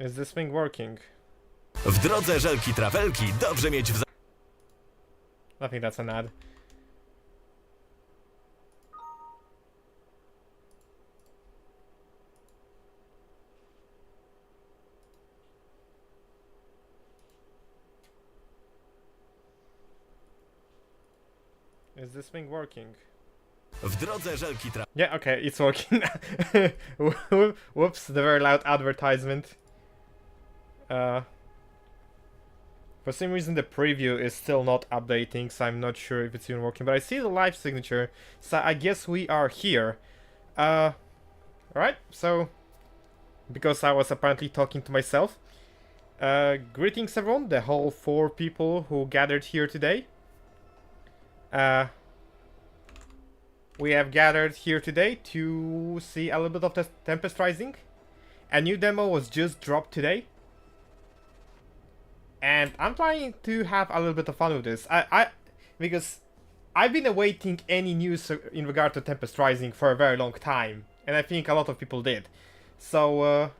Is this thing working? W drodze żelki trafelki dobrze mieć w... I think that's an ad. Is this thing working? W drodze żelki Yeah, okay, it's working. Whoops, the very loud advertisement. For some reason the preview is still not updating, so I'm not sure if it's even working. But I see the live signature, so I guess we are here. Alright, so... because I was apparently talking to myself. Greetings everyone, the whole 4 people who gathered here today. We have gathered here today to see a little bit of the Tempest Rising. A new demo was just dropped today. And I'm trying to have a little bit of fun with this. Because I've been awaiting any news in regard to Tempest Rising for a very long time. And I think a lot of people did. So,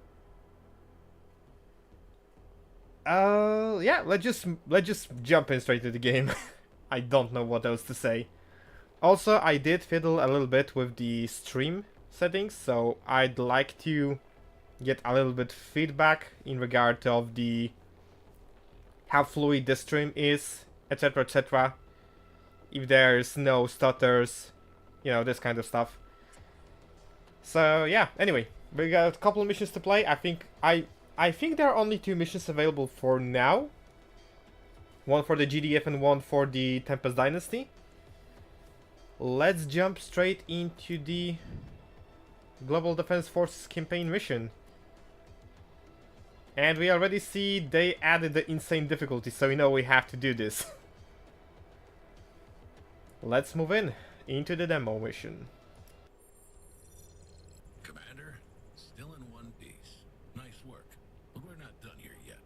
yeah, let's just jump in straight to the game. I don't know what else to say. Also, I did fiddle a little bit with the stream settings, so I'd like to get a little bit feedback in regard of the how fluid the stream is, etc, etc. If there's no stutters, you know, this kind of stuff. So yeah, anyway, we got a couple of missions to play. I think there are only 2 missions available for now. One for the GDF and one for the Tempest Dynasty. Let's jump straight into the Global Defense Forces campaign mission. And we already see they added the insane difficulty, so we know we have to do this. Let's move into the demo mission. Commander, still in one piece. Nice work, but we're not done here yet.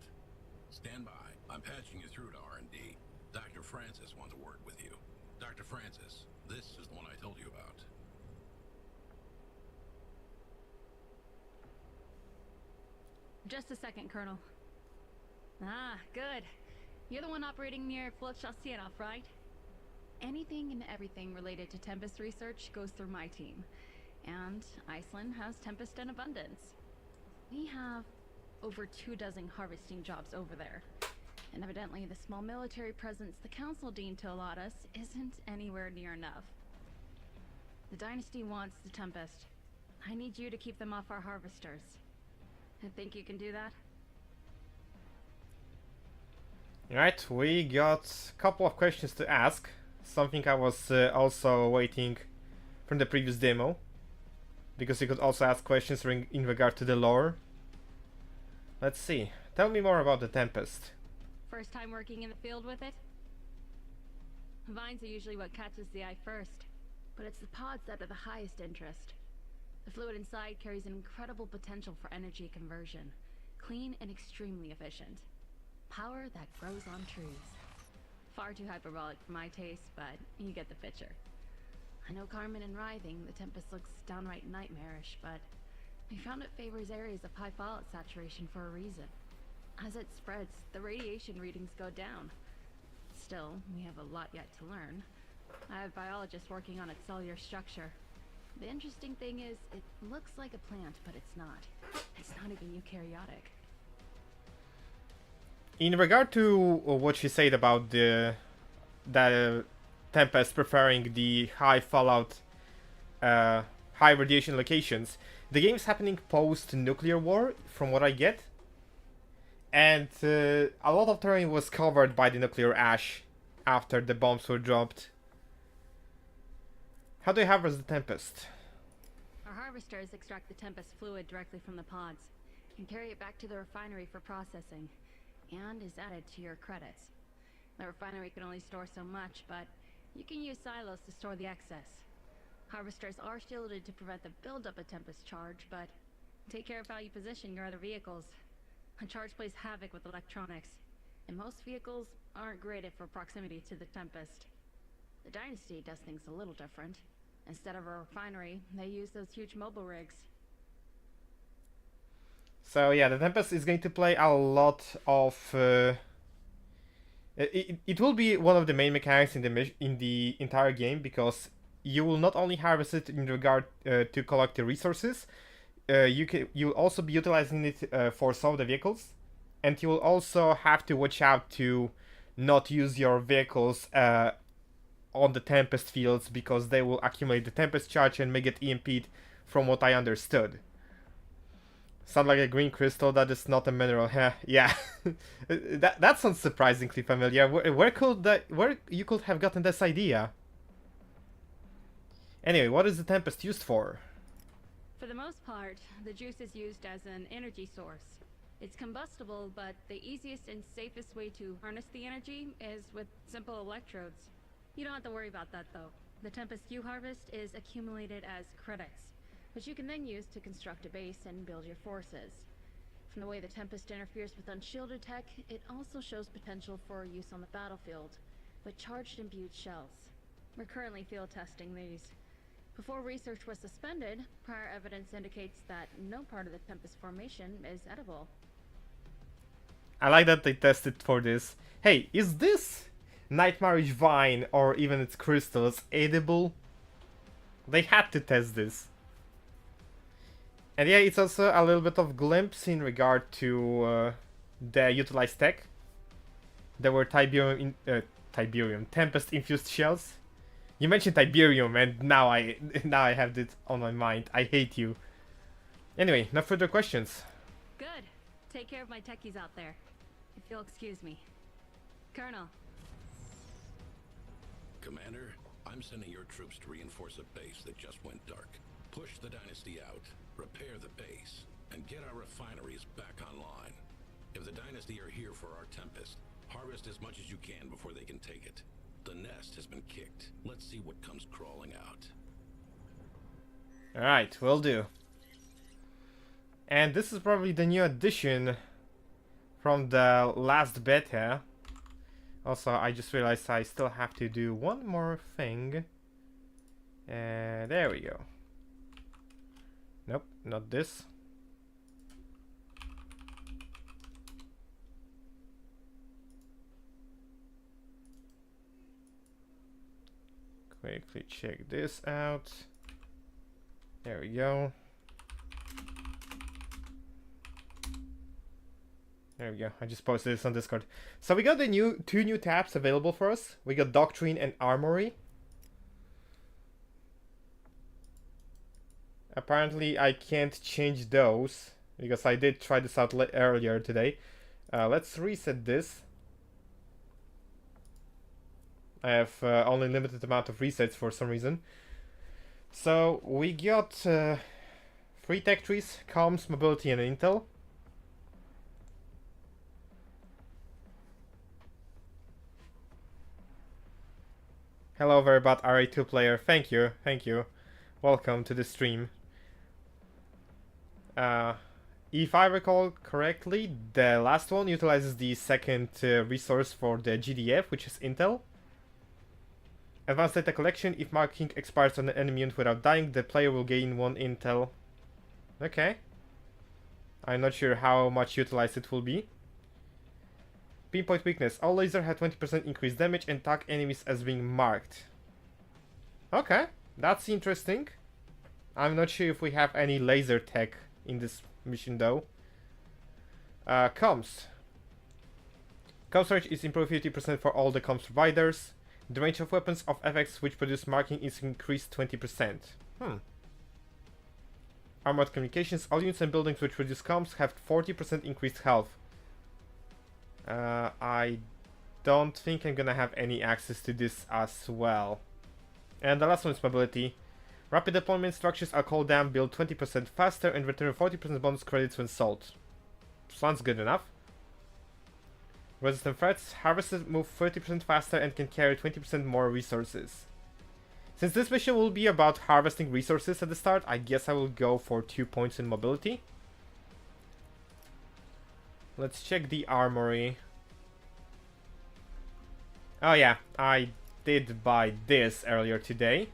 Stand by. I'm patching you through to R&D. Dr. Francis wants a word with you. Dr. Francis, this is the one I told you about. Just a second, Colonel. Ah, good. You're the one operating near Flotchasienov, right? Anything and everything related to Tempest research goes through my team. And Iceland has Tempest in abundance. We have over 24 harvesting jobs over there. And evidently the small military presence the Council deemed to allot us isn't anywhere near enough. The Dynasty wants the Tempest. I need you to keep them off our harvesters. I think you can do that? Alright, we got a couple of questions to ask. Something I was also waiting from the previous demo. Because you could also ask questions in regard to the lore. Let's see. Tell me more about the Tempest. First time working in the field with it? Vines are usually what catches the eye first, but it's the pods that are the highest interest. The fluid inside carries an incredible potential for energy conversion. Clean and extremely efficient. Power that grows on trees. Far too hyperbolic for my taste, but you get the picture. I know Carmen and Writhing, the Tempest looks downright nightmarish, but we found it favors areas of high fallout saturation for a reason. As it spreads, the radiation readings go down. Still, we have a lot yet to learn. I have biologists working on its cellular structure. The interesting thing is, it looks like a plant, but it's not. It's not even eukaryotic. In regard to what she said about the Tempest preferring the high fallout, high radiation locations, the game's happening post-nuclear war, from what I get. And a lot of terrain was covered by the nuclear ash after the bombs were dropped. How do you harvest the Tempest? Our harvesters extract the Tempest fluid directly from the pods and carry it back to the refinery for processing, and is added to your credits. The refinery can only store so much, but you can use silos to store the excess. Harvesters are shielded to prevent the buildup of Tempest charge, but take care of how you position your other vehicles. A charge plays havoc with electronics, and most vehicles aren't graded for proximity to the Tempest. The Dynasty does things a little different. Instead of a refinery, they use those huge mobile rigs. So yeah, the Tempest is going to play a lot of. It will be one of the main mechanics in the entire game, because you will not only harvest it in regard to collect the resources, you'll also be utilizing it for some of the vehicles, and you will also have to watch out to not use your vehicles on the Tempest fields, because they will accumulate the Tempest charge and may get EMP'd, from what I understood. Sound like a green crystal that is not a mineral. Yeah, that sounds surprisingly familiar. Where you could have gotten this idea? Anyway, what is the Tempest used for? For the most part, the juice is used as an energy source. It's combustible, but the easiest and safest way to harness the energy is with simple electrodes. You don't have to worry about that though. The Tempest you harvest is accumulated as credits, which you can then use to construct a base and build your forces. From the way the Tempest interferes with unshielded tech, it also shows potential for use on the battlefield, with charged imbued shells. We're currently field testing these. Before research was suspended, prior evidence indicates that no part of the Tempest formation is edible. I like that they tested for this. Hey, is this Nightmarish Vine, or even its crystals, edible? They had to test this. And yeah, it's also a little bit of glimpse in regard to the utilized tech. There were Tempest infused shells. You mentioned Tiberium, and now I have this on my mind. I hate you. Anyway, no further questions. Good. Take care of my techies out there. If you'll excuse me. Colonel. Commander, I'm sending your troops to reinforce a base that just went dark. Push the Dynasty out, repair the base, and get our refineries back online. If the Dynasty are here for our Tempest, harvest as much as you can before they can take it. The nest has been kicked. Let's see what comes crawling out. Alright, will do. And this is probably the new addition from the last beta. Also, I just realized I still have to do one more thing. There we go. Nope, not this. Quickly check this out. There we go. There we go. I just posted this on Discord. So we got the two new tabs available for us. We got Doctrine and Armory. Apparently I can't change those, because I did try this out earlier today. Let's reset this. I have only limited amount of resets for some reason. So we got 3 tech trees: comms, mobility, and intel. Hello Verbot, RA2 player. Thank you, thank you. Welcome to the stream. If I recall correctly, the last one utilizes the second resource for the GDF, which is intel. Advanced data collection. If marking expires on an enemy unit without dying, the player will gain 1 intel. Okay. I'm not sure how much utilized it will be. Pinpoint weakness. All lasers have 20% increased damage and tag enemies as being marked. Okay, that's interesting. I'm not sure if we have any laser tech in this mission though. Comms. Comms range is improved 50% for all the comms providers. The range of weapons of FX which produce marking is increased 20%. Armored communications. All units and buildings which produce comms have 40% increased health. I don't think I'm gonna have any access to this as well. And the last one is mobility. Rapid deployment structures are called down, build 20% faster, and return 40% bonus credits when sold. Sounds good enough. Resistant threats. Harvesters move 30% faster and can carry 20% more resources. Since this mission will be about harvesting resources at the start, I guess I will go for 2 points in mobility. Let's check the armory. Oh yeah, I did buy this earlier today.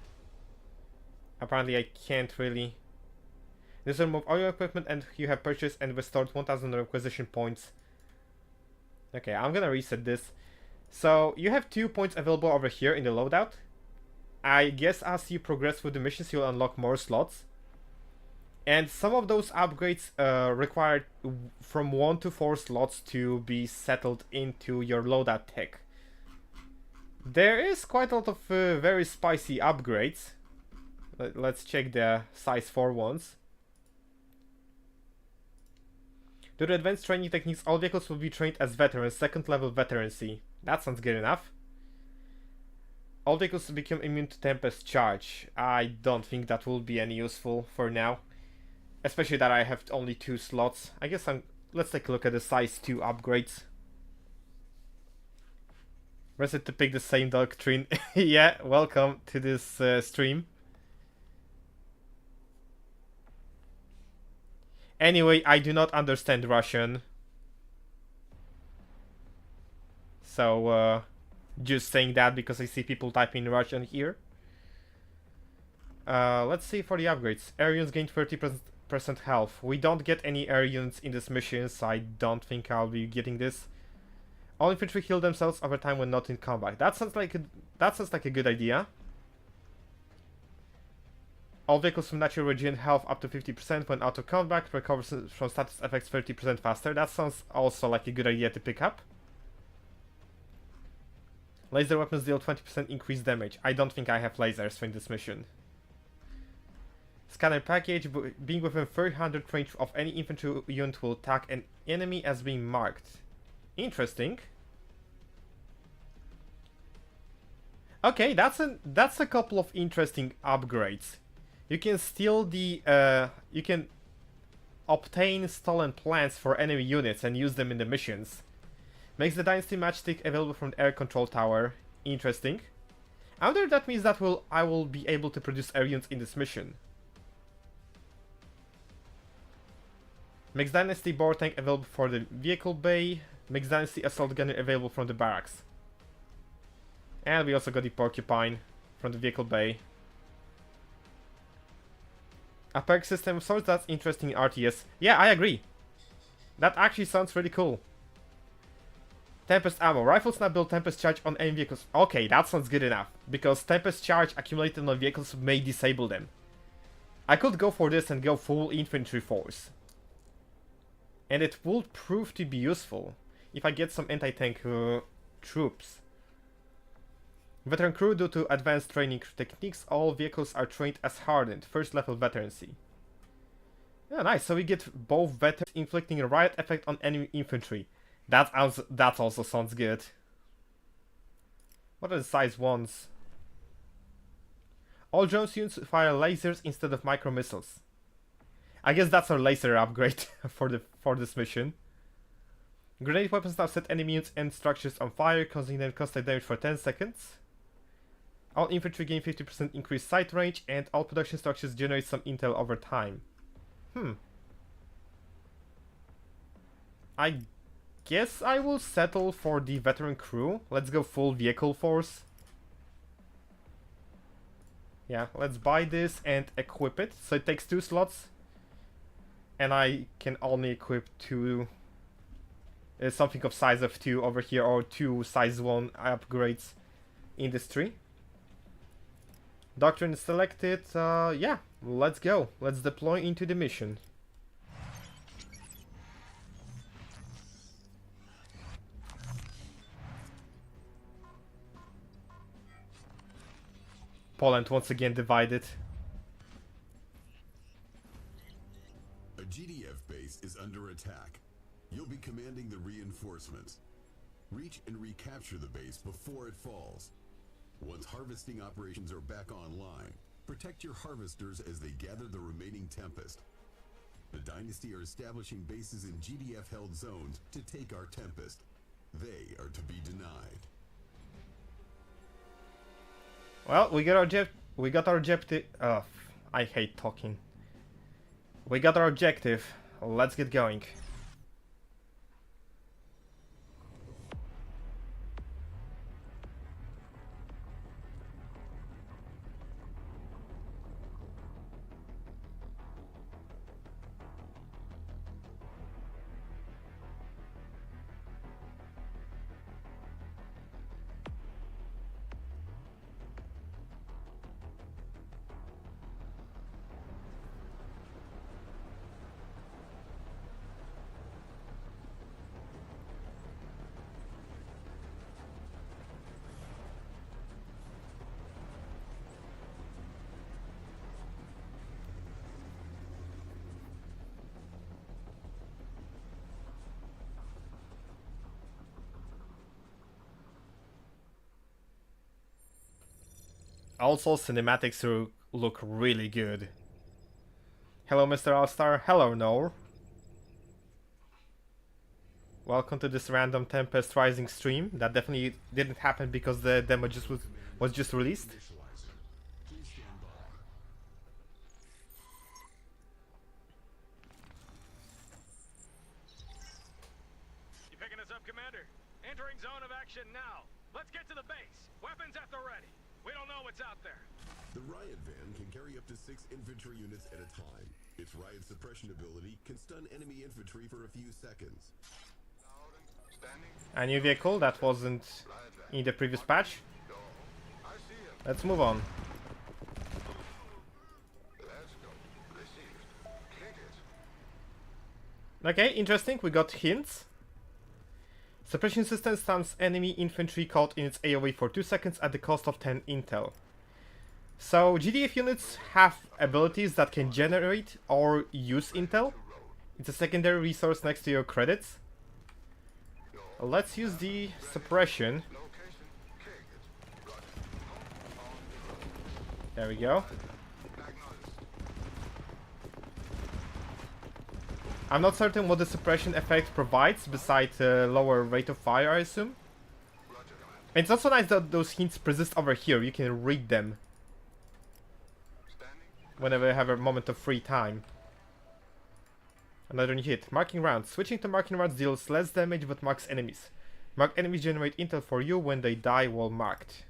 Apparently I can't really... This will remove all your equipment and you have purchased and restored 1000 requisition points. Okay, I'm gonna reset this. So, you have 2 points available over here in the loadout. I guess as you progress with the missions, you'll unlock more slots. And some of those upgrades require from 1 to 4 slots to be settled into your loadout tech. There is quite a lot of very spicy upgrades. Let's check the size 4 ones. Due to advanced training techniques, all vehicles will be trained as veterans, 2nd level veterancy. That sounds good enough. All vehicles become immune to Tempest charge. I don't think that will be any useful for now. Especially that I have only 2 slots. I guess let's take a look at the size 2 upgrades. Reset to pick the same doctrine. Yeah, welcome to this stream. Anyway, I do not understand Russian. So, just saying that because I see people typing Russian here. Let's see for the upgrades. Aerians gain 30% health. We don't get any Aerians in this mission, so I don't think I'll be getting this. All infantry heal themselves over time when not in combat. That sounds like a good idea. All vehicles from natural regain health up to 50% when out of combat, recovers from status effects 30% faster. That sounds also like a good idea to pick up. Laser weapons deal 20% increased damage. I don't think I have lasers in this mission. Scanner package, being within 300 range of any infantry unit will attack an enemy as being marked. Interesting. Okay, that's a couple of interesting upgrades. You can steal the you can obtain stolen plans for enemy units and use them in the missions. Makes the Dynasty matchstick available from the air control tower. Interesting. I wonder if that means that I will be able to produce air units in this mission. Makes Dynasty board tank available for the vehicle bay. Makes Dynasty assault gunner available from the barracks. And we also got the porcupine from the vehicle bay. A perk system of sorts, that's interesting in RTS. Yeah, I agree. That actually sounds really cool. Tempest ammo. Rifles now build Tempest charge on enemy vehicles. Okay, that sounds good enough. Because Tempest charge accumulated on vehicles may disable them. I could go for this and go full infantry force. And it will prove to be useful if I get some anti-tank troops. Veteran crew, due to advanced training techniques, all vehicles are trained as hardened, 1st level veterancy. Yeah, nice. So we get both veterans inflicting a riot effect on enemy infantry. That also sounds good. What are the size ones? All drones units fire lasers instead of micro missiles. I guess that's our laser upgrade for this mission. Grenade weapons now set enemy units and structures on fire, causing them constant damage for 10 seconds. All infantry gain 50% increased sight range, and all production structures generate some intel over time. I guess I will settle for the veteran crew. Let's go full vehicle force. Yeah, let's buy this and equip it. So it takes 2 slots. And I can only equip 2... something of size of 2 over here, or 2 size 1 upgrades in this tree. Doctrine is selected. Yeah, let's go. Let's deploy into the mission. Poland once again divided. A GDF base is under attack. You'll be commanding the reinforcements. Reach and recapture the base before it falls. Once harvesting operations are back online, protect your harvesters as they gather the remaining Tempest. The Dynasty are establishing bases in GDF-held zones to take our Tempest. They are to be denied. Well, we got our objective. I hate talking. We got our objective. Let's get going. Also, cinematics look really good. Hello, Mr. Alstar. Hello, Noor. Welcome to this random Tempest Rising stream. That definitely didn't happen because the demo was just released. You picking us up, Commander? Entering zone of action now. Let's get to the base. Weapons at the ready. We don't know what's out there. The riot van can carry up to 6 infantry units at a time. Its riot suppression ability can stun enemy infantry for a few seconds. A new vehicle that wasn't in the previous patch. Let's move on. Okay, interesting. We got hints. Suppression system stuns enemy infantry caught in its AoE for 2 seconds at the cost of 10 intel. So GDF units have abilities that can generate or use intel. It's a secondary resource next to your credits. Let's use the suppression. There we go. I'm not certain what the suppression effect provides besides a lower rate of fire, I assume. And it's also nice that those hints persist over here. You can read them whenever you have a moment of free time. Another new hit. Marking rounds. Switching to marking rounds deals less damage but marks enemies. Marked enemies generate intel for you when they die while marked.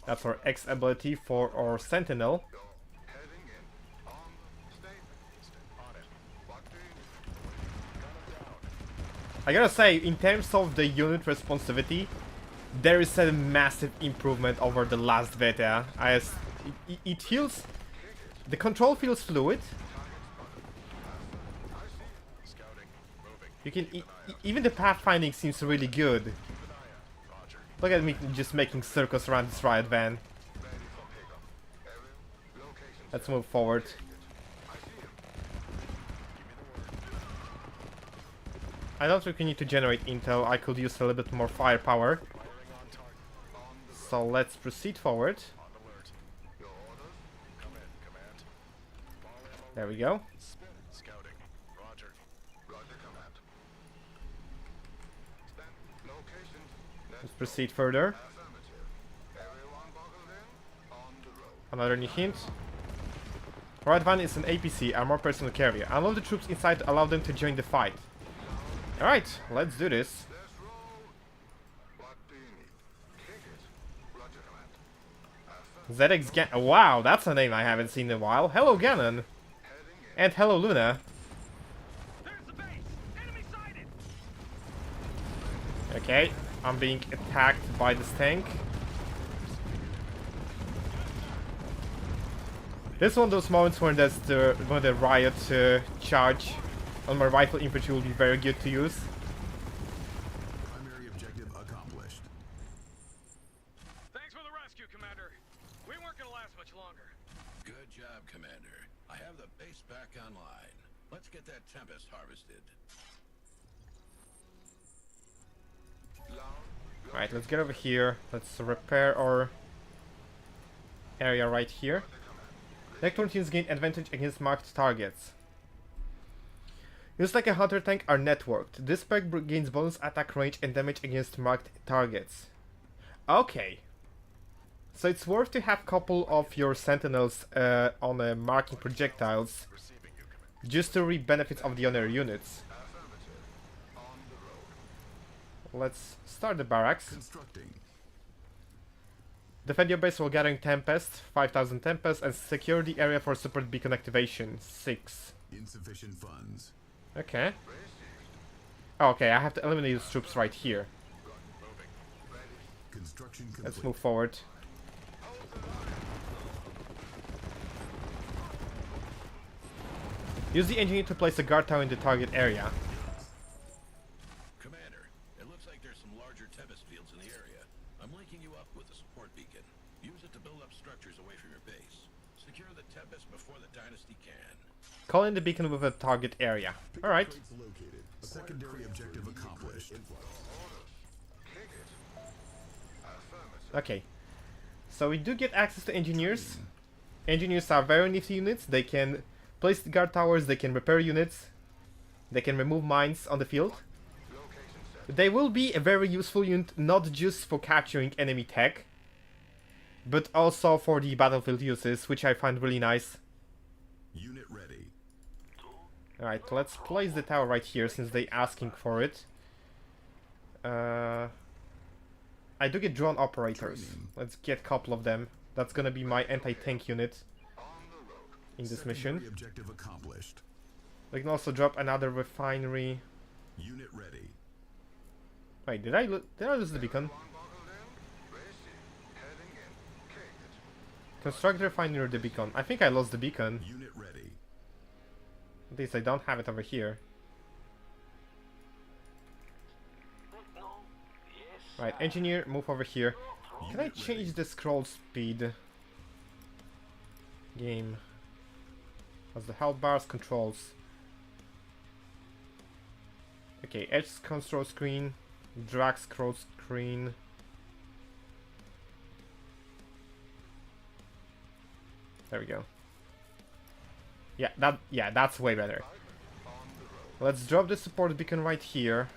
That's our X ability for our Sentinel. I gotta say, in terms of the unit responsivity, there is a massive improvement over the last beta. It feels... The control feels fluid. You can even the pathfinding seems really good. Look at me just making circles around this riot van. Let's move forward. I don't think we need to generate intel. I could use a little bit more firepower. So let's proceed forward. There we go. Let's proceed further. Another new hint. Riot van is an APC, armored personal carrier. Unload the troops inside to allow them to join the fight. Alright, let's do this. ZX Gan- Wow, that's a name I haven't seen in a while. Hello Ganon. And hello Luna. There's the base. Enemy sighted. Okay, I'm being attacked by this tank. This is one of those moments when the riot charge on my rifle infantry will be very good to use. Primary objective accomplished. Thanks for the rescue, Commander. We weren't gonna last much longer. Good job, Commander. I have the base back online. Let's get that Tempest harvested. Alright, let's get over here. Let's repair our area right here. Electron teams gain advantage against marked targets. Units like a hunter tank are networked. This perk gains bonus attack range and damage against marked targets. Okay. So it's worth to have a couple of your sentinels on marking projectiles just to reap benefits of the other units. Let's start the barracks. Constructing. Defend your base while gathering Tempest, 5000 Tempest, and secure the area for support beacon activation, 6. Insufficient funds. Okay. Oh, okay, I have to eliminate those troops right here. Construction complete. Let's move forward. Use the engineer to place a guard tower in the target area. Commander, it looks like there's some larger Tempest fields in the area. I'm linking you up with the support beacon. Use it to build up structures away from your base. Secure the Tempest before the Dynasty can. Call in the beacon with a target area. Alright. Crates located. Secondary objective accomplished. Okay. So we do get access to engineers. Engineers are very nifty units. They can place guard towers, they can repair units, they can remove mines on the field. They will be a very useful unit, not just for capturing enemy tech, but also for the battlefield uses, which I find really nice. Unit ready. Alright, let's place the tower right here since they're asking for it. I do get drone operators. Let's get a couple of them. That's gonna be my anti-tank unit in this mission. Objective accomplished. We can also drop another refinery. Unit ready. Wait, did I lose the beacon? Construct the refinery or the beacon. I think I lost the beacon. Unit ready. At least I don't have it over here. Right, engineer, move over here. Can I change the scroll speed? Game. As the health bars controls. Okay, edge control screen, drag scroll screen. There we go. Yeah, that's way better. Let's drop the support beacon right here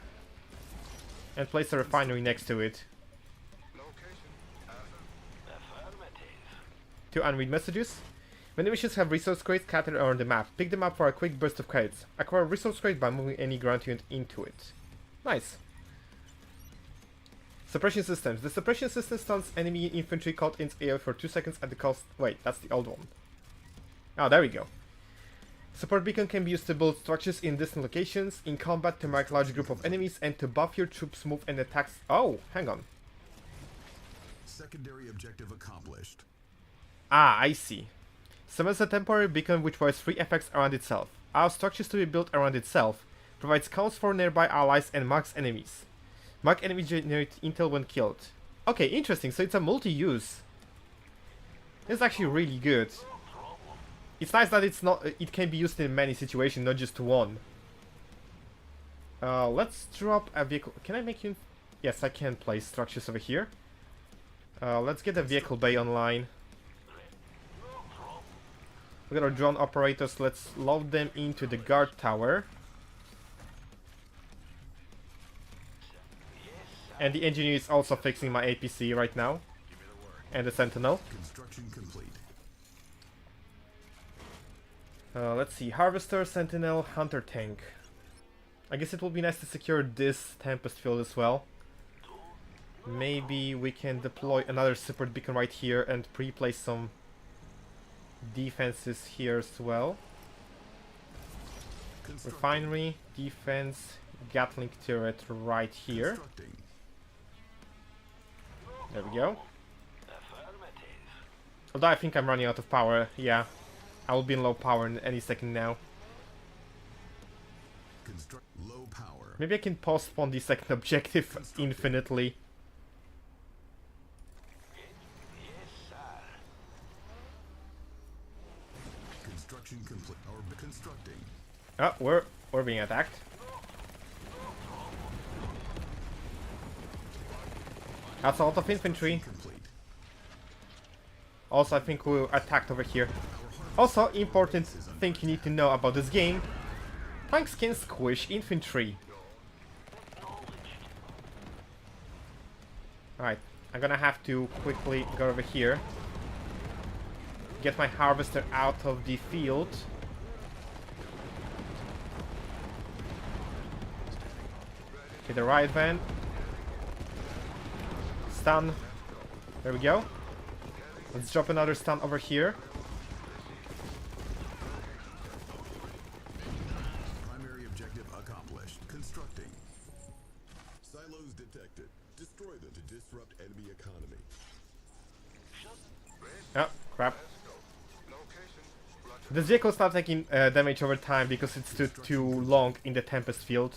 and place a refinery next to it. 2 unread messages. Many missions have resource crates scattered around the map. Pick them up for a quick burst of crates. Acquire a resource crate by moving any ground unit into it. Nice. Suppression systems. The suppression system stuns enemy infantry caught in its AO for 2 seconds at the cost... Wait, that's the old one. Oh, there we go. Support beacon can be used to build structures in distant locations, in combat to mark large group of enemies, and to buff your troops' move and attacks... Oh, hang on. Secondary objective accomplished. Ah, I see. Summons a temporary beacon which provides 3 effects around itself. Allows structures to be built around itself. Provides counts for nearby allies and marks enemies. Mark enemies generate intel when killed. Okay, interesting. So it's a multi-use. It's actually really good. It's nice that it can be used in many situations, not just one. Let's drop a vehicle. Can I make you... Yes, I can place structures over here. Let's get a vehicle bay online. We got our drone operators. Let's load them into the guard tower. And the engineer is also fixing my APC right now. And the sentinel. Construction complete. Let's see. Harvester, sentinel, hunter tank. I guess it will be nice to secure this Tempest field as well. Maybe we can deploy another support beacon right here and pre-place some defenses here as well. Refinery, defense, Gatling turret right here. There we go. Although I think I'm running out of power, yeah. I will be in low power in any second now. Low power. Maybe I can postpone the second objective infinitely. Construction complete. Or constructing. Oh, we're being attacked. That's a lot of infantry. Also, I think we were attacked over here. Also, important thing you need to know about this game. Tanks can squish infantry. Alright, I'm gonna have to quickly go over here. Get my harvester out of the field. Okay, the right van. Stun. There we go. Let's drop another stun over here. Primary objective accomplished. Constructing. Silos detected. Destroy them to disrupt enemy economy. Oh, crap. This vehicle starts taking damage over time because it stood too long in the Tempest field.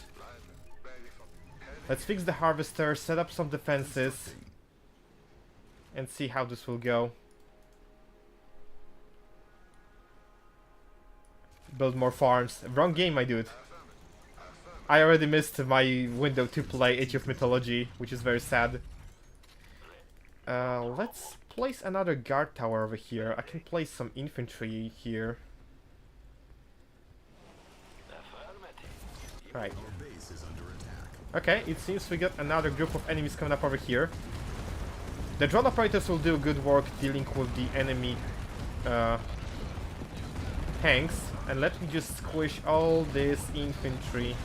Let's fix the harvester, set up some defenses, and see how this will go. Build more farms. Wrong game, my dude. I already missed my window to play Age of Mythology, which is very sad. Let's place another guard tower over here. I can place some infantry here. Right. Our base is under attack. Okay, it seems we got another group of enemies coming up over here. The drone operators will do good work dealing with the enemy tanks. And let me just squish all this infantry.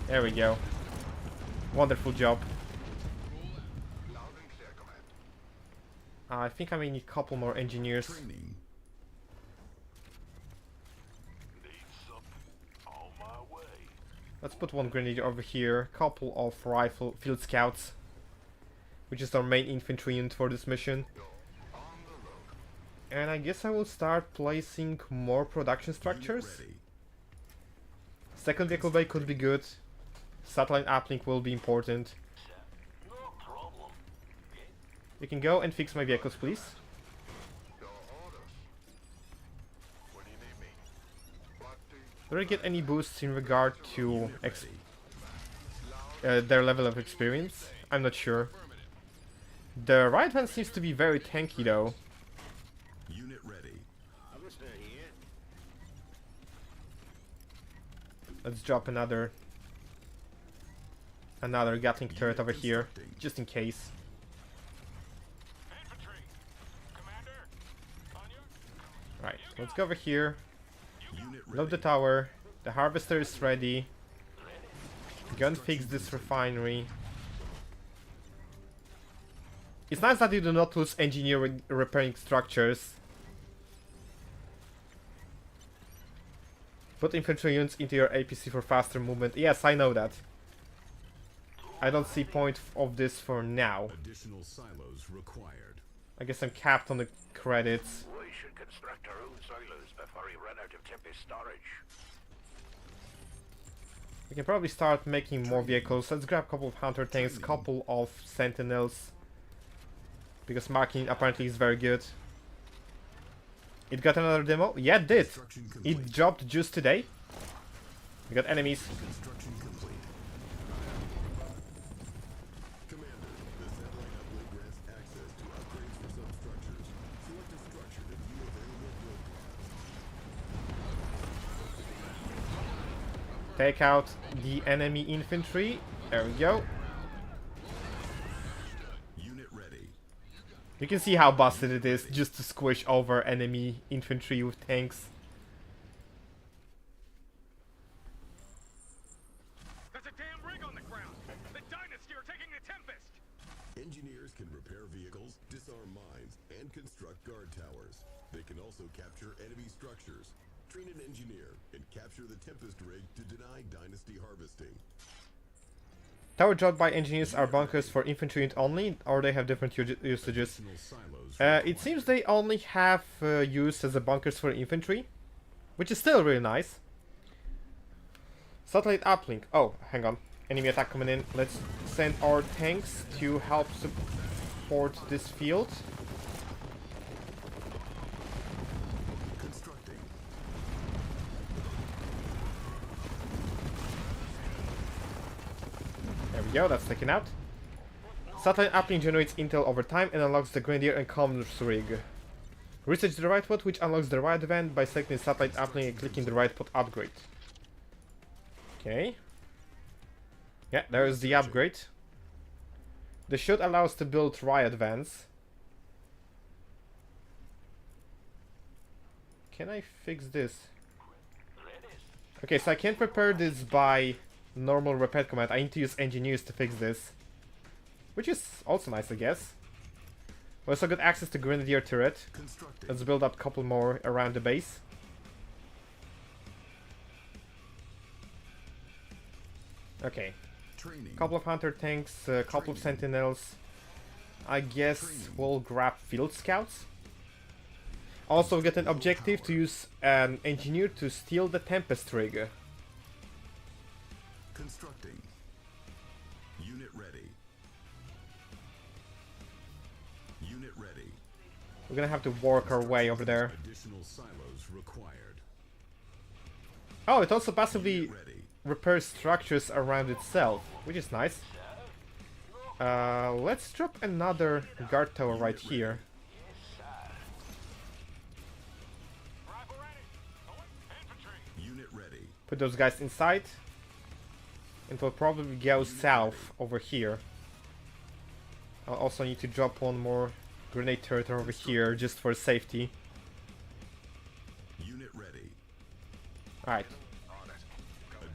There we go. Wonderful job. I think I may need a couple more engineers. Training. Let's put one grenadier over here, couple of rifle field scouts, which is our main infantry unit for this mission. And I guess I will start placing more production structures. Second vehicle bay could be good. Satellite uplink will be important. You can go and fix my vehicles, please. Do I get any boosts in regard to their level of experience? I'm not sure. The right one seems to be very tanky though. Unit ready. Let's drop another Gatling turret over here, just in case. Infantry! Commander! On you! Right, let's go over here. Unit ready. Load the tower. The harvester is ready. Gun fix this refinery. It's nice that you do not lose engineering repairing structures. Put infantry units into your APC for faster movement. Yes, I know that. I don't see point of this for now. Additional silos required. I guess I'm capped on the credits. We should construct our own silos before we run out of Tempest storage. We can probably start making more vehicles. Let's grab a couple of hunter tanks, couple of sentinels. Because marking apparently is very good. It got another demo? Yeah, it did. It dropped just today. We got enemies. Construction complete. Commander, the satellite uplink grants access to upgrades for some structures. Select a structure to view available build. Take out the enemy infantry. There we go. Unit ready. You can see how busted it is just to squish over enemy infantry with tanks. There's a damn rig on the ground! The Dynasty are taking the Tempest! Engineers can repair vehicles, disarm mines, and construct guard towers. They can also capture enemy structures, train an engineer, and capture the Tempest rig to deny Dynasty harvesting. Tower dropped by engineers are bunkers for infantry unit only, or they have different usages. Additional silos It seems they only have use as a bunkers for infantry, which is still really nice. Satellite uplink. Oh, hang on. Enemy attack coming in. Let's send our tanks to help support this field. constructing. There we go, that's taken out. Satellite uplink generates intel over time and unlocks the Grenadier and Commander's rig. Research the right pod, which unlocks the right event by selecting satellite uplink and clicking the right pod upgrade. Okay. Yeah, there is the upgrade. The should allow us to build riot vans. Can I fix this? Okay, so I can't prepare this by normal repair command. I need to use engineers to fix this. Which is also nice, I guess. We also got access to Grenadier turret. Constructing. Let's build up a couple more around the base. Okay. Training. Couple of hunter tanks, a couple of sentinels. I guess we'll grab field scouts. Also get an objective to use an engineer to steal the Tempest rig. Constructing. Unit ready. Unit ready. We're gonna have to work our way over there. Additional silos required. Oh, it also passively Unit ready. repairs structures around itself, which is nice. Let's drop another guard tower right here. Rifle ready. Infantry. Unit ready. Put those guys inside. And we'll probably go south over here. I'll also need to drop one more grenade turret over here just for safety. Unit ready. Alright.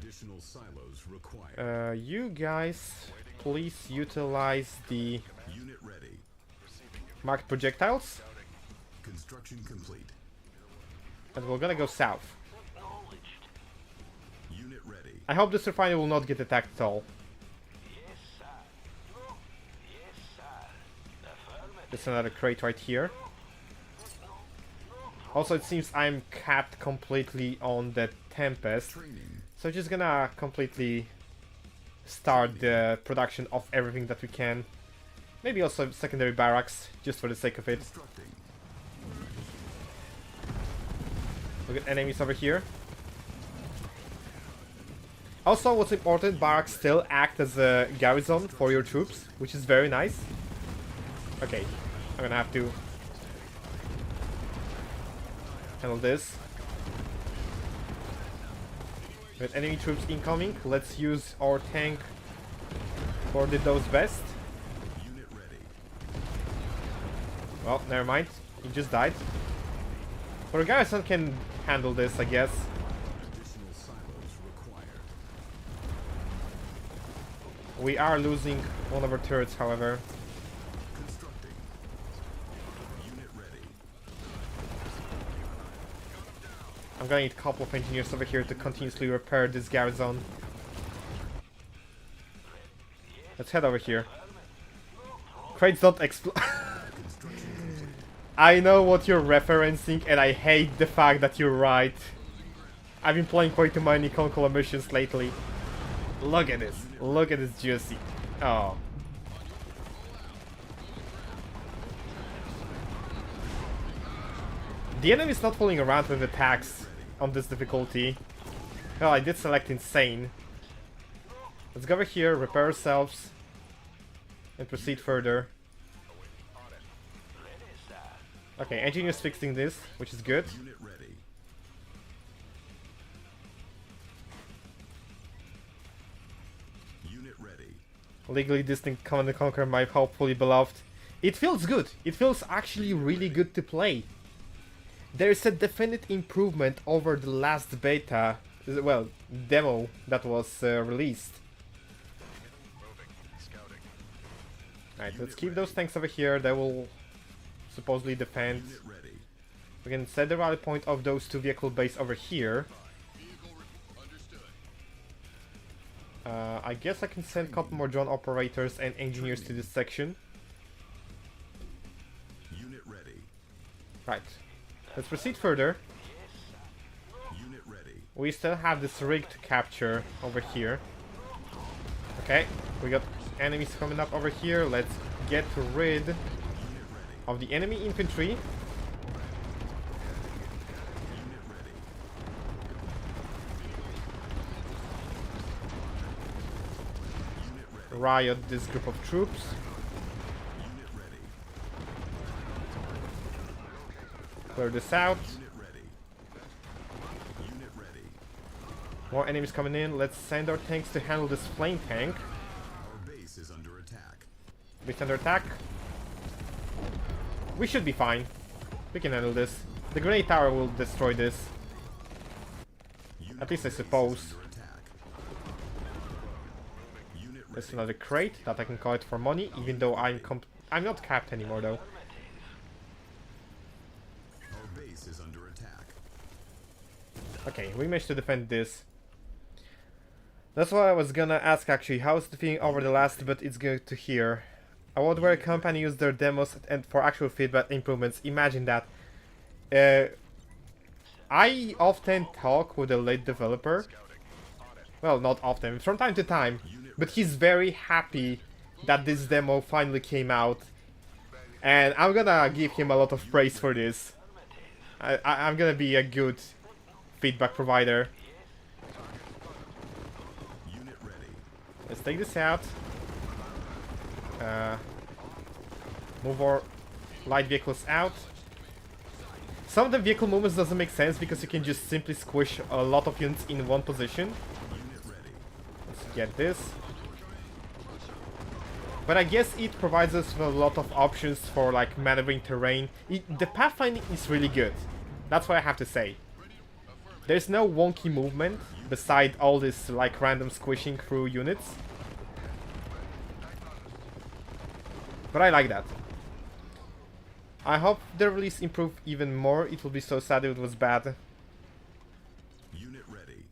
Additional silos required. You guys, please utilize the Unit ready. marked projectiles. Construction complete. And we're gonna go south. Unit ready. I hope this refinery will not get attacked at all. There's another crate right here. Also, it seems I'm capped completely on the Tempest. Training. So just gonna completely start the production of everything that we can. Maybe also secondary barracks, just for the sake of it. Constructing. Look at enemies over here. Also, what's important, barracks still act as a garrison for your troops, which is very nice. Okay, I'm gonna have to handle this. With enemy troops incoming, let's use our tank for the those best. Unit ready. Well, never mind, he just died. But our garrison can handle this, I guess. Additional silos required. We are losing one of our turrets, however. Constructing. Unit ready. I'm gonna need a couple of engineers over here to continuously repair this garrison. Let's head over here. Crates don't explode. I know what you're referencing, and I hate the fact that you're right. I've been playing quite too many Conqueror missions lately. Look at this. Look at this juicy. Oh. The enemy's not fooling around with attacks on this difficulty. Well, I did select Insane. Let's go over here, repair ourselves, and proceed further. Okay, engineer's fixing this, which is good. Unit ready. Unit ready. Legally distinct Command & Conquer, my hopefully beloved. It feels good. It feels actually really good to play. There's a definite improvement over the last beta, well, demo that was released. Alright, let's keep those tanks over here. They will supposedly defend. Unit ready. We can set the rally point of those two vehicle base over here. I guess I can send a couple more drone operators and engineers to this section. Unit ready. Right. Let's proceed further. Unit ready. We still have this rig to capture over here. Okay, we got enemies coming up over here. Let's get rid of the enemy infantry. Unit ready. Unit ready. Riot this group of troops. Unit ready. Clear this out. Unit ready. Unit ready. More enemies coming in. Let's send our tanks to handle this flame tank. Our base is under attack. Base under attack. We should be fine. We can handle this. The grenade tower will destroy this. Unit At least I base is suppose. under attack. Unit There's ready. another crate that I can collect for money, even though I'm not capped anymore though. Our base is under attack. Okay, we managed to defend this. That's what I was gonna ask actually. How's the feeling over the last, but it's good to hear. I would where a company use their demos and for actual feedback improvements. Imagine that. I often talk with a late developer. Well, not often, from time to time. But he's very happy that this demo finally came out. And I'm gonna give him a lot of praise for this. I'm gonna be a good feedback provider. Unit ready. Let's take this out. Move our light vehicles out. Some of the vehicle movements doesn't make sense because you can just simply squish a lot of units in one position. Let's get this. But I guess it provides us with a lot of options for like maneuvering terrain. The pathfinding is really good. That's what I have to say. There's no wonky movement beside all this like random squishing through units. But I like that. I hope the release improve even more. It will be so sad if it was bad. Unit ready.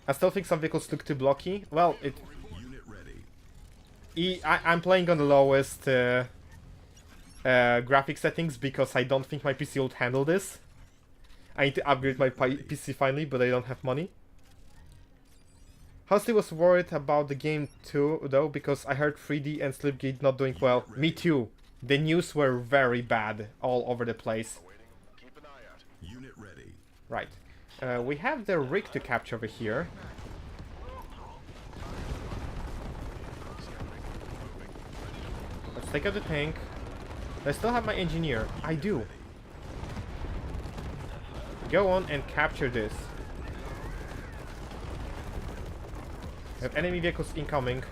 I still think some vehicles look too blocky. Well, Unit ready. I'm playing on the lowest graphic settings because I don't think my PC would handle this. I need to upgrade my PC finally, but I don't have money. Husley was worried about the game too, though, because I heard 3D and Slipgate not doing well. Me too. The news were very bad all over the place. Keep an eye out. Unit ready. Right. We have the rig to capture over here. Let's take out the tank. I still have my engineer. I do. Go on and capture this. We have enemy vehicles incoming.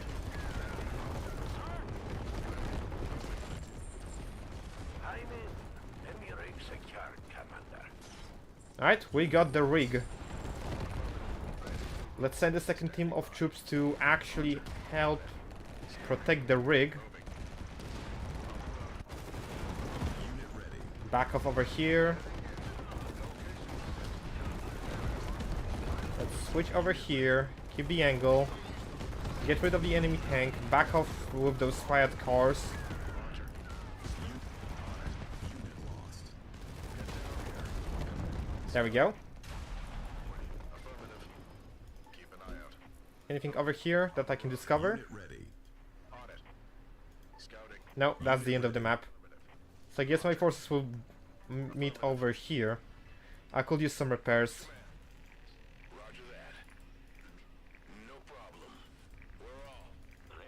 I'm in. Enemy rig secured, Commander. Alright, we got the rig. Let's send a second team of troops to actually help protect the rig. Back off over here. Let's switch over here. Keep the angle. Get rid of the enemy tank. Back off with those fired cars. There we go. Anything over here that I can discover? No, that's the end of the map. So I guess my forces will meet over here. I could use some repairs.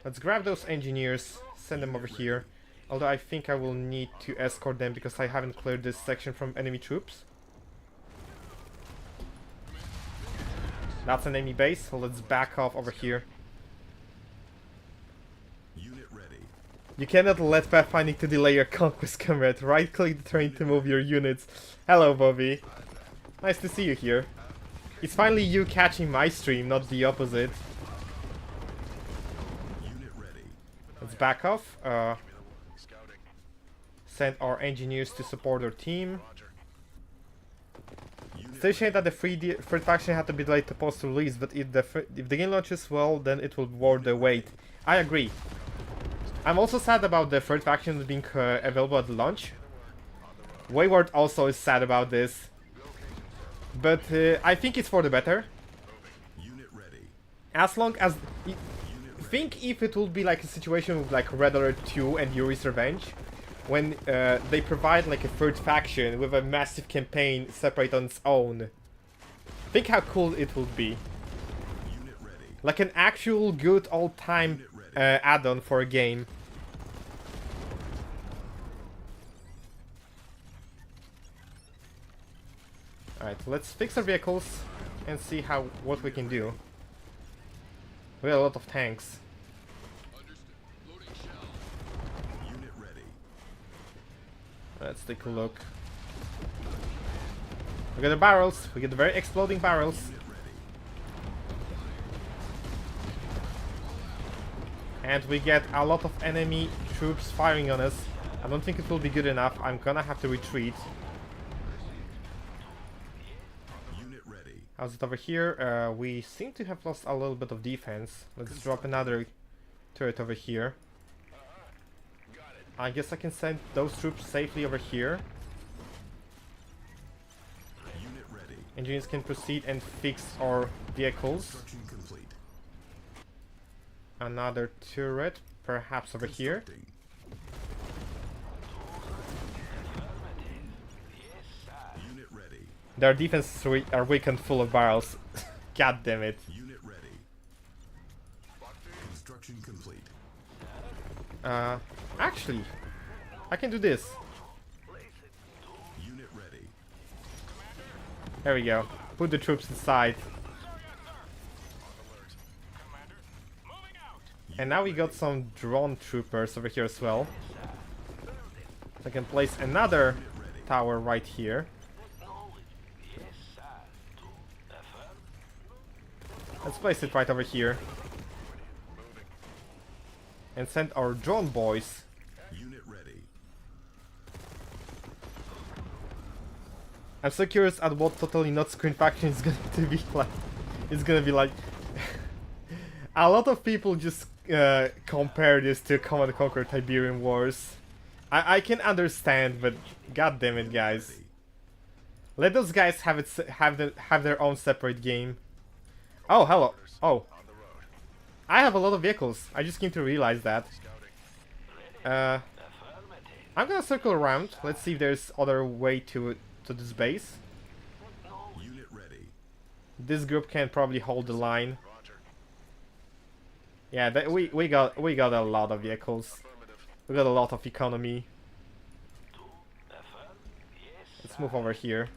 Let's grab those engineers, send them over here. Although I think I will need to escort them because I haven't cleared this section from enemy troops. That's an enemy base, so let's back off over here. Unit ready. You cannot let pathfinding to delay your conquest, comrade. Right click the train to move your units. Hello, Bobby. Nice to see you here. It's finally you catching my stream, not the opposite. Unit ready. Let's back off. Send our engineers to support our team. Still shame that the third faction had to be delayed to post-release, but if the game launches well, then it will worth the wait. I agree. I'm also sad about the third faction being available at launch. Wayward also is sad about this. But I think it's for the better. Unit ready. As long as... think if it would be like a situation with like Red Alert 2 and Yuri's Revenge, when they provide like a third faction with a massive campaign separate on its own. Think how cool it would be. Unit ready. Like an actual good old-time add-on for a game. Alright, let's fix our vehicles and see what we can do. We have a lot of tanks. Unit ready. Let's take a look. We got the barrels. We get the very exploding barrels. And we get a lot of enemy troops firing on us. I don't think it will be good enough. I'm gonna have to retreat. Unit ready. How's it over here? We seem to have lost a little bit of defense. Let's drop another turret over here. I guess I can send those troops safely over here. Unit ready. Engineers can proceed and fix our vehicles. Construction complete. Another turret, perhaps over here. Constructing. Unit ready. Their defenses are weak and full of barrels. God damn it. Unit ready. Construction complete. Actually, I can do this. Unit ready. There we go. Put the troops inside. And now we got some drone troopers over here as well. So I can place another tower right here. Let's place it right over here. And send our drone boys. Unit ready. I'm so curious at what totally not screen faction is going to be like. It's gonna be like... A lot of people just compare this to Command & Conquer Tiberian Wars. I can understand, but god damn it, guys. Let those guys have their own separate game. Oh, hello. Oh. I have a lot of vehicles. I just came to realize that. I'm gonna circle around. Let's see if there's other way to this base. Unit ready. This group can probably hold the line. Yeah, we got a lot of vehicles. We got a lot of economy. Let's move over here.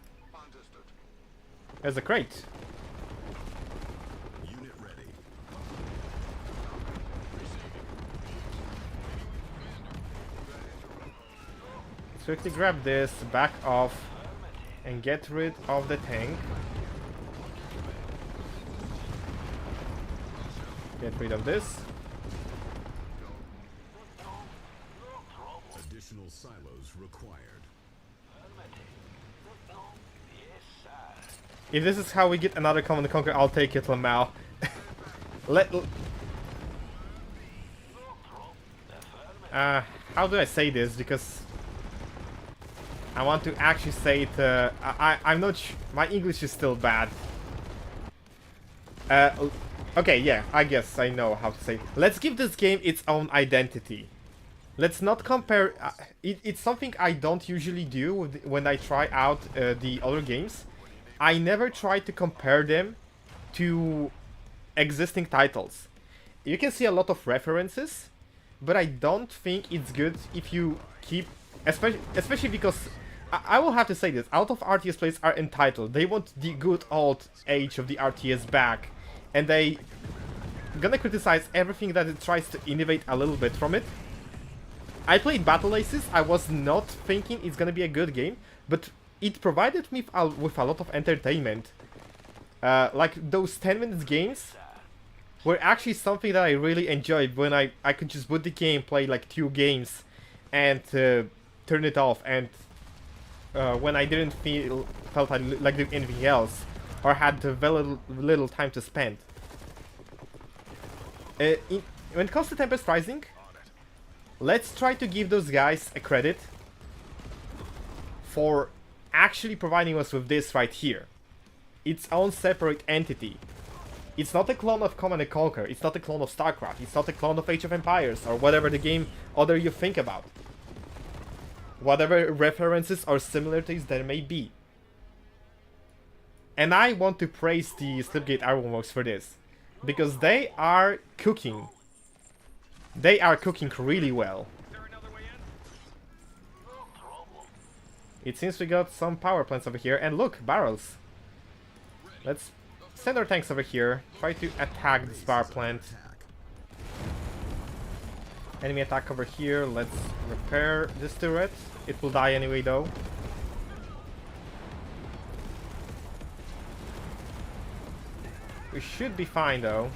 There's a crate. Unit ready. Let's quickly grab this, back off, and get rid of the tank. Get rid of this. Additional silos required. If this is how we get another Command & Conquer, I'll take it, Lamau. How do I say this? Because I want to actually say it. I'm not. My English is still bad. Okay, yeah, I guess I know how to say it. Let's give this game its own identity. Let's not compare. It's something I don't usually do when I try out the other games. I never try to compare them to existing titles. You can see a lot of references, but I don't think it's good if you keep, especially because I will have to say this: a lot of RTS players are entitled. They want the good old age of the RTS back, and they gonna criticize everything that it tries to innovate a little bit from it. I played Battle Aces. I was not thinking it's gonna be a good game, but it provided me with a lot of entertainment. Like those 10 minutes games were actually something that I really enjoyed when I could just boot the game, play like 2 games, and turn it off. And when I didn't felt like doing anything else, or had very little time to spend. When it comes to Tempest Rising, let's try to give those guys a credit for actually providing us with this right here. Its own separate entity. It's not a clone of Command & Conquer, it's not a clone of StarCraft, it's not a clone of Age of Empires, or whatever the game other you think about. Whatever references or similarities there may be. And I want to praise the Slipgate Ironworks for this, because they are cooking. They are cooking really well. It seems we got some power plants over here, and look, barrels. Let's send our tanks over here, try to attack this power plant. Enemy attack over here, let's repair this turret. It will die anyway though. We should be fine though.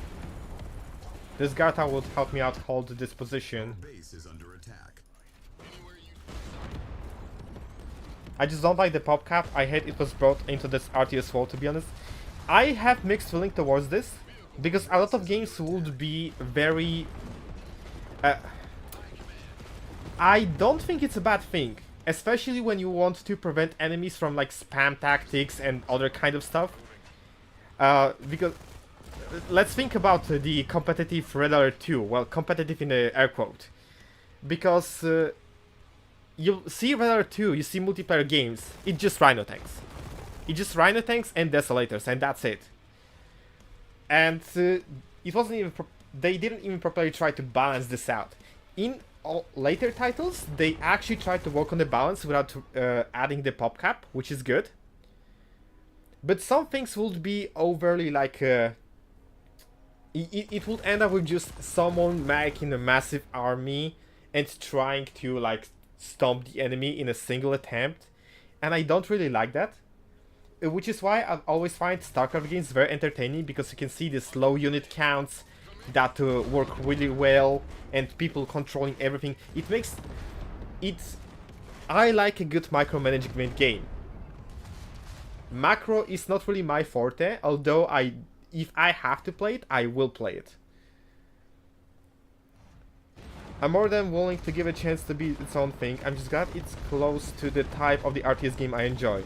This Garta would help me out hold this position. Base is under attack. I just don't like the pop cap. I hate it was brought into this RTS world, to be honest. I have mixed feeling towards this, because a lot of games would be very... I don't think it's a bad thing, especially when you want to prevent enemies from like spam tactics and other kind of stuff. Because let's think about the competitive Red Alert 2, well, competitive in the air quote, because you see Red Alert 2, you see multiplayer games, it's just Rhino tanks. It's just Rhino tanks and Desolators, and that's it. And it wasn't even, they didn't even properly try to balance this out. In all later titles, they actually try to work on the balance without adding the pop cap, which is good. But some things would be overly like it would end up with just someone making a massive army and trying to like stomp the enemy in a single attempt, and I don't really like that. Which is why I always find StarCraft games very entertaining, because you can see these low unit counts that work really well, and people controlling everything. It makes it. I like a good micromanagement game. Macro is not really my forte, although if I have to play it, I will play it. I'm more than willing to give a chance to be its own thing. I'm just glad it's close to the type of the RTS game I enjoy.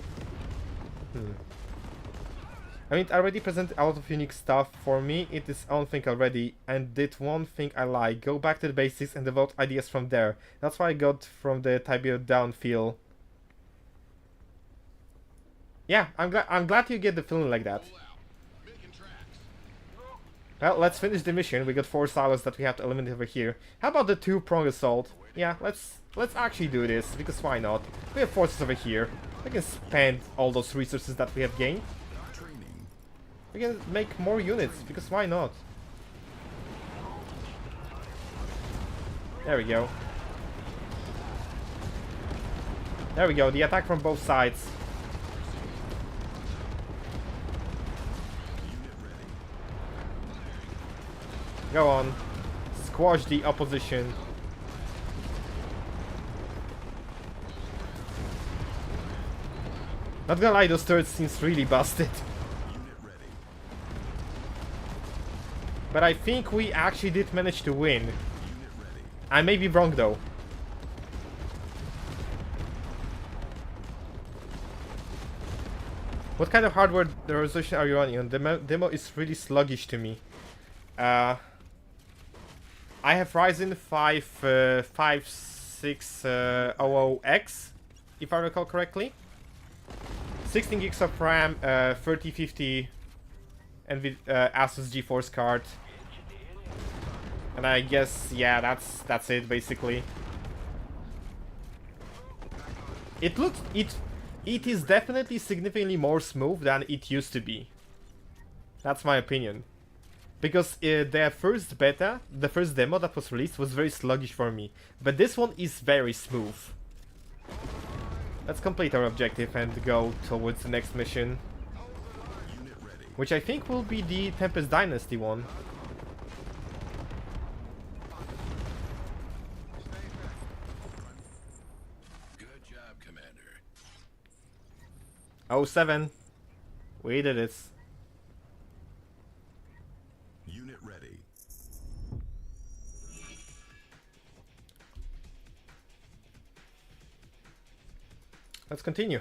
I mean, it already presented a lot of unique stuff. For me, it is own thing already, and did one thing I like. Go back to the basics and develop ideas from there. That's why I got from the Tibio down feel. Yeah, I'm glad you get the feeling like that. Well, let's finish the mission. We got 4 silos that we have to eliminate over here. How about the 2-prong assault? Yeah, let's actually do this, because why not? We have forces over here. We can spend all those resources that we have gained. We can make more units, because why not? There we go. There we go, the attack from both sides. Go on. Squash the opposition. Not gonna lie, those turrets seems really busted. But I think we actually did manage to win. I may be wrong though. What kind of hardware resolution are you running on? The demo is really sluggish to me. I have Ryzen 5 5600X, if I recall correctly. 16 gigs of RAM, 3050 Asus GeForce card. And I guess, yeah, that's it basically. It is definitely significantly more smooth than it used to be. That's my opinion. Because their first beta, the first demo that was released, was very sluggish for me. But this one is very smooth. Let's complete our objective and go towards the next mission. Which I think will be the Tempest Dynasty one. Good job, Commander. 07. We did it. Unit ready. Let's continue.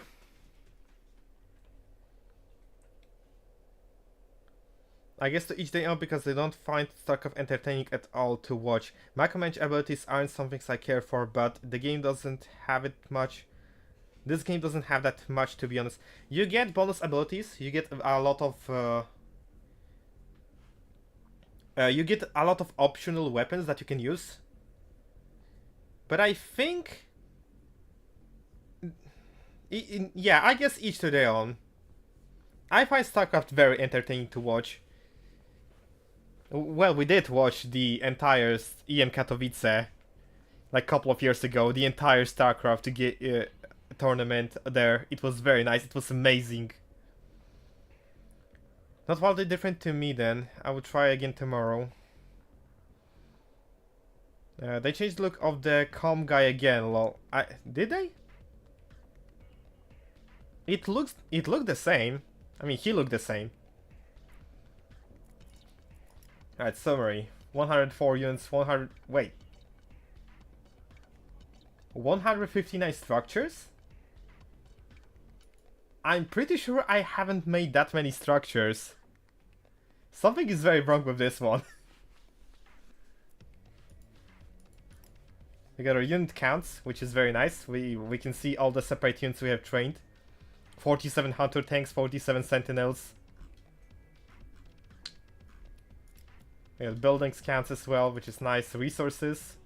I guess to each day out because they don't find StarCraft entertaining at all to watch. Micromanage abilities aren't something I care for, but the game doesn't have it much. This game doesn't have that much, to be honest. You get bonus abilities, you get a lot of optional weapons that you can use. But I think... yeah, I guess each to their own. I find StarCraft very entertaining to watch. Well, we did watch the entire EM Katowice like a couple of years ago. The entire StarCraft tournament there. It was very nice. It was amazing. Not wildly different to me then. I will try again tomorrow. They changed the look of the com guy again, lol. Did they? It looked the same. I mean, he looked the same. Alright, summary. 104 units, 159 structures? I'm pretty sure I haven't made that many structures. Something is very wrong with this one. We got our unit counts, which is very nice. We can see all the separate units we have trained. 47 Hunter tanks, 47 Sentinels. We have buildings counts as well, which is nice. Resources.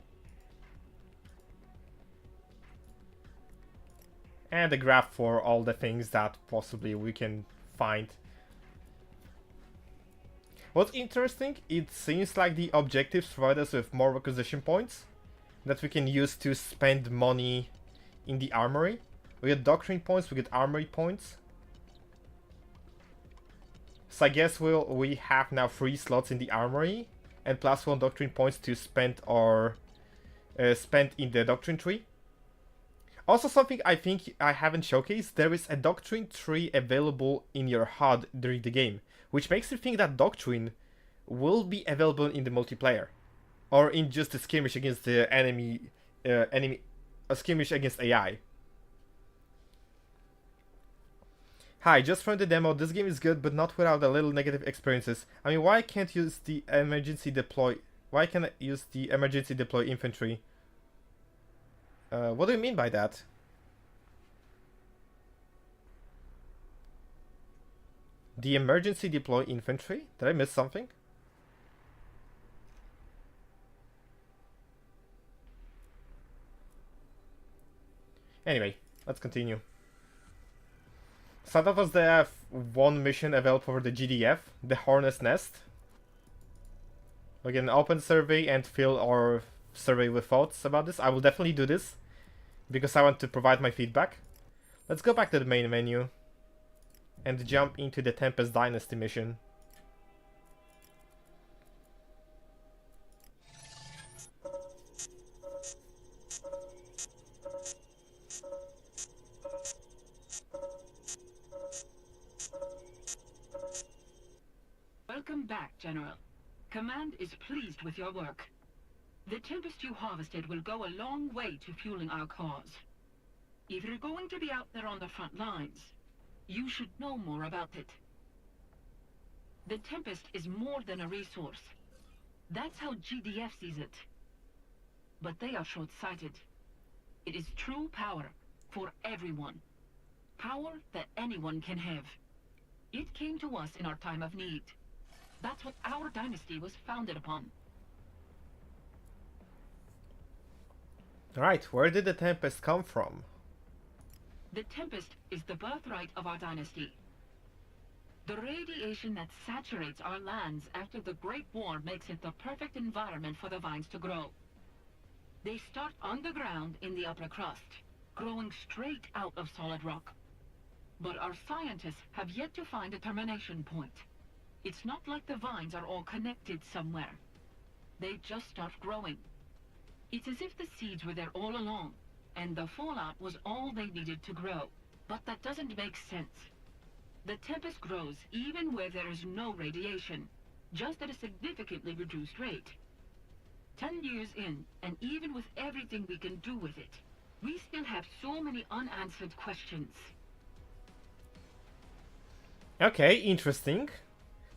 And a graph for all the things that possibly we can find. What's interesting, it seems like the objectives provide us with more requisition points that we can use to spend money in the armory. We get doctrine points, we get armory points. So I guess we have now 3 slots in the armory and +1 doctrine points to spend or spend in the doctrine tree. Also, something I think I haven't showcased, there is a doctrine tree available in your HUD during the game, which makes me think that doctrine will be available in the multiplayer, or in just a skirmish against the enemy, a skirmish against AI. Hi, just from the demo, this game is good, but not without a little negative experiences. I mean, why can't use the emergency deploy? Why can't I use the emergency deploy infantry? What do you mean by that? The emergency deploy infantry? Did I miss something? Anyway, let's continue. So that was the one mission available for the GDF, the Hornet's Nest. We can open survey and fill our survey with thoughts about this. I will definitely do this, because I want to provide my feedback. Let's go back to the main menu and jump into the Tempest Dynasty mission. Welcome back, General. Command is pleased with your work. The Tempest you harvested will go a long way to fueling our cause. If you're going to be out there on the front lines, you should know more about it. The Tempest is more than a resource. That's how GDF sees it. But they are short-sighted. It is true power for everyone. Power that anyone can have. It came to us in our time of need. That's what our dynasty was founded upon. Alright, where did the Tempest come from? The Tempest is the birthright of our dynasty. The radiation that saturates our lands after the Great War makes it the perfect environment for the vines to grow. They start underground in the upper crust, growing straight out of solid rock. But our scientists have yet to find a termination point. It's not like the vines are all connected somewhere. They just start growing. It's as if the seeds were there all along, and the fallout was all they needed to grow. But that doesn't make sense. The Tempest grows even where there is no radiation, just at a significantly reduced rate. 10 years in, and even with everything we can do with it, we still have so many unanswered questions. Okay, interesting.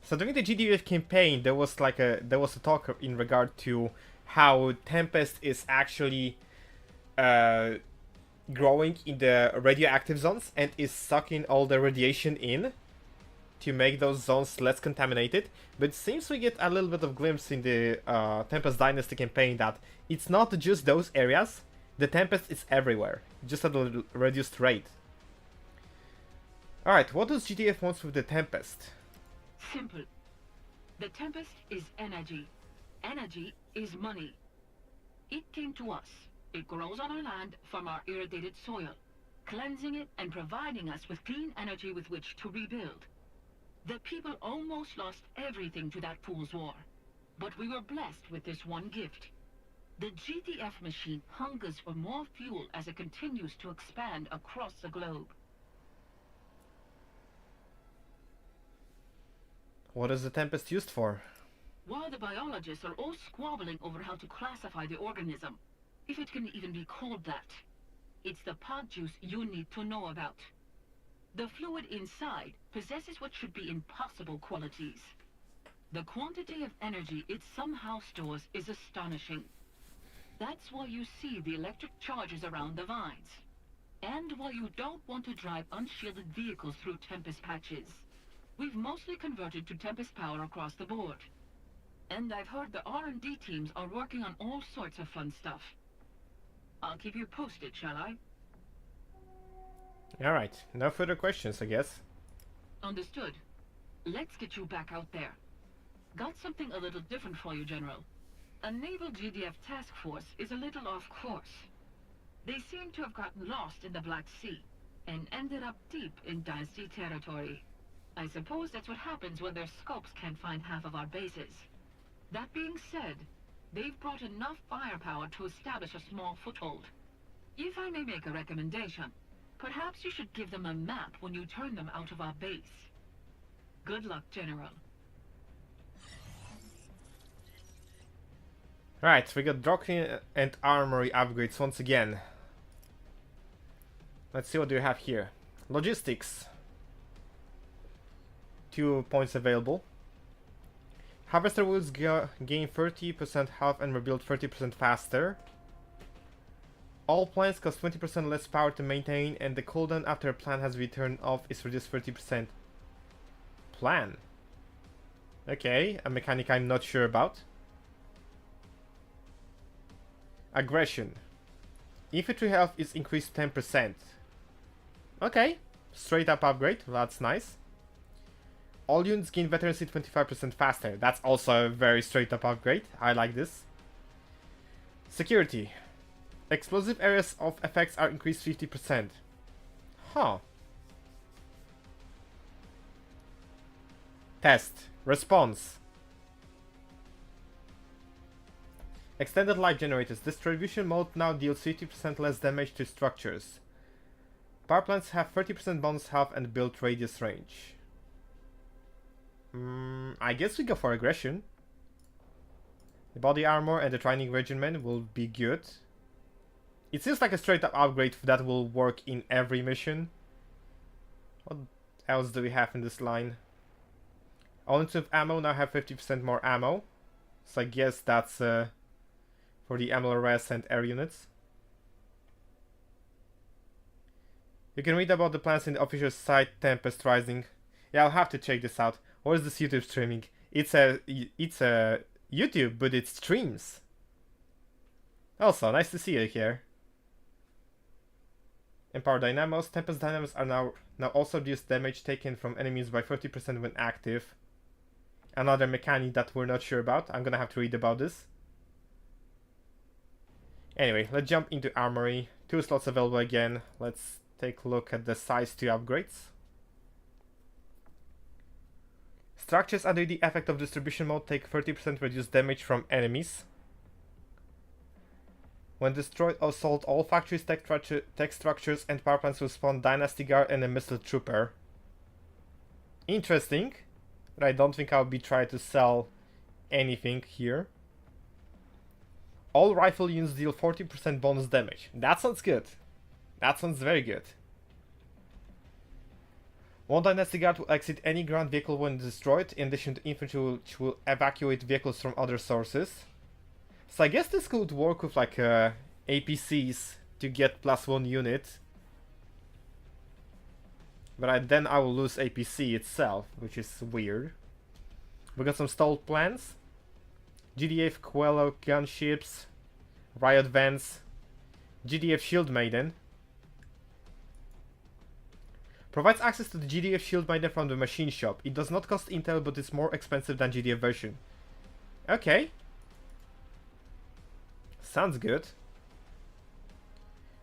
So during the GDF campaign, there was a talk in regard to how Tempest is actually growing in the radioactive zones and is sucking all the radiation in to make those zones less contaminated. But it seems we get a little bit of glimpse in the Tempest Dynasty campaign that it's not just those areas. The Tempest is everywhere, just at a reduced rate. Alright, what does GDF want with the Tempest? Simple. The Tempest is energy. Energy is money. It came to us. It grows on our land from our irrigated soil, cleansing it and providing us with clean energy with which to rebuild. The people almost lost everything to that fool's war, but we were blessed with this one gift. The GDF machine hungers for more fuel as it continues to expand across the globe. What is the Tempest used for? While the biologists are all squabbling over how to classify the organism, if it can even be called that, it's the pod juice you need to know about. The fluid inside possesses what should be impossible qualities. The quantity of energy it somehow stores is astonishing. That's why you see the electric charges around the vines, and why you don't want to drive unshielded vehicles through Tempest patches. We've mostly converted to Tempest power across the board. And I've heard the R&D teams are working on all sorts of fun stuff. I'll keep you posted, shall I? Alright, no further questions, I guess. Understood. Let's get you back out there. Got something a little different for you, General. A naval GDF task force is a little off course. They seem to have gotten lost in the Black Sea and ended up deep in Dynasty territory. I suppose that's what happens when their scopes can't find half of our bases. That being said, they've brought enough firepower to establish a small foothold. If I may make a recommendation, perhaps you should give them a map when you turn them out of our base. Good luck, General. Right, we got doctrine and armory upgrades once again. Let's see what do we have here. Logistics. 2 points available. Harvester wheels gain 30% health and rebuild 30% faster. All plants cost 20% less power to maintain, and the cooldown after a plant has been turned off is reduced 30%. Plan. Okay, a mechanic I'm not sure about. Aggression. Infantry health is increased 10%. Okay, straight up upgrade, that's nice. All units gain veterancy 25% faster. That's also a very straight up upgrade. I like this. Security. Explosive areas of effects are increased 50%. Huh. Test. Response. Extended life generators. Distribution mode now deals 50% less damage to structures. Power plants have 30% bonus health and build radius range. I guess we go for aggression. The body armor and the training regimen will be good. It seems like a straight up upgrade that will work in every mission. What else do we have in this line? All units with ammo now have 50% more ammo. So I guess that's for the MLRS and air units. You can read about the plans in the official site Tempest RIsing. Yeah, I'll have to check this out. What is this YouTube streaming? It's a YouTube, but it streams. Also, nice to see you here. Empower Dynamos. Tempest Dynamos are now also reduce damage taken from enemies by 30% when active. Another mechanic that we're not sure about. I'm gonna have to read about this. Anyway, let's jump into Armory. 2 slots available again. Let's take a look at the size 2 upgrades. Structures under the effect of distribution mode take 30% reduced damage from enemies. When destroyed or sold, all factories, tech structures, and power plants will spawn Dynasty Guard and a Missile Trooper. Interesting, but I don't think I'll be trying to sell anything here. All rifle units deal 40% bonus damage. That sounds good. That sounds very good. One Dynasty Guard will exit any ground vehicle when destroyed, in addition to infantry which will evacuate vehicles from other sources. So I guess this could work with like APCs to get +1 unit. But then I will lose APC itself, which is weird. We got some stalled plans. GDF Quello gunships, Riot Vans, GDF Shield Maiden. Provides access to the GDF Shield Maiden from the machine shop. It does not cost intel, but it's more expensive than GDF version. Okay. Sounds good.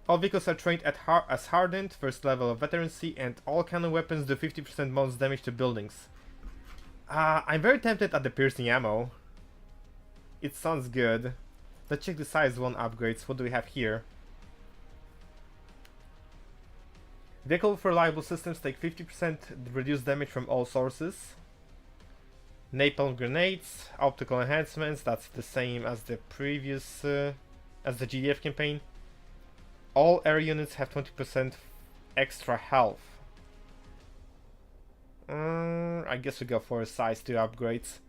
All vehicles are trained as hardened, first level of veterancy, and all cannon weapons do 50% bonus damage to buildings. I'm very tempted at the piercing ammo. It sounds good. Let's check the size 1 upgrades. What do we have here? Vehicle with reliable systems take 50% reduced damage from all sources. Napalm grenades, optical enhancements, that's the same as the previous, as the GDF campaign. All air units have 20% extra health. I guess we go for a size 2 upgrades.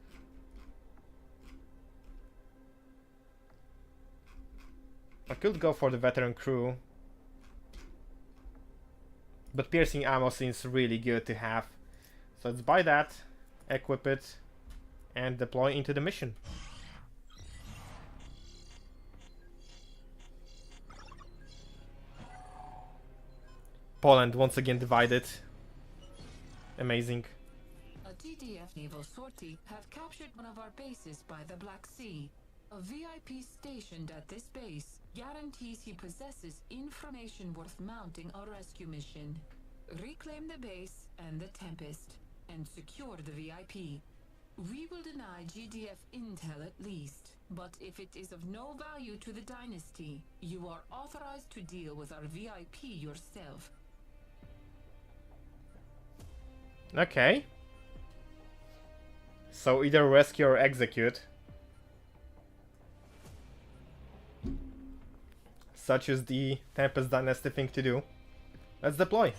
I could go for the veteran crew. But piercing ammo seems really good to have. So let's buy that, equip it, and deploy into the mission. Poland once again divided. Amazing. A TDF naval sortie have captured one of our bases by the Black Sea. A VIP stationed at this base guarantees he possesses information worth mounting a rescue mission. Reclaim the base and the Tempest, and secure the VIP. We will deny GDF intel at least, but if it is of no value to the Dynasty, you are authorized to deal with our VIP yourself. Okay. So either rescue or execute. Such is the Tempest Dynasty thing to do. Let's deploy.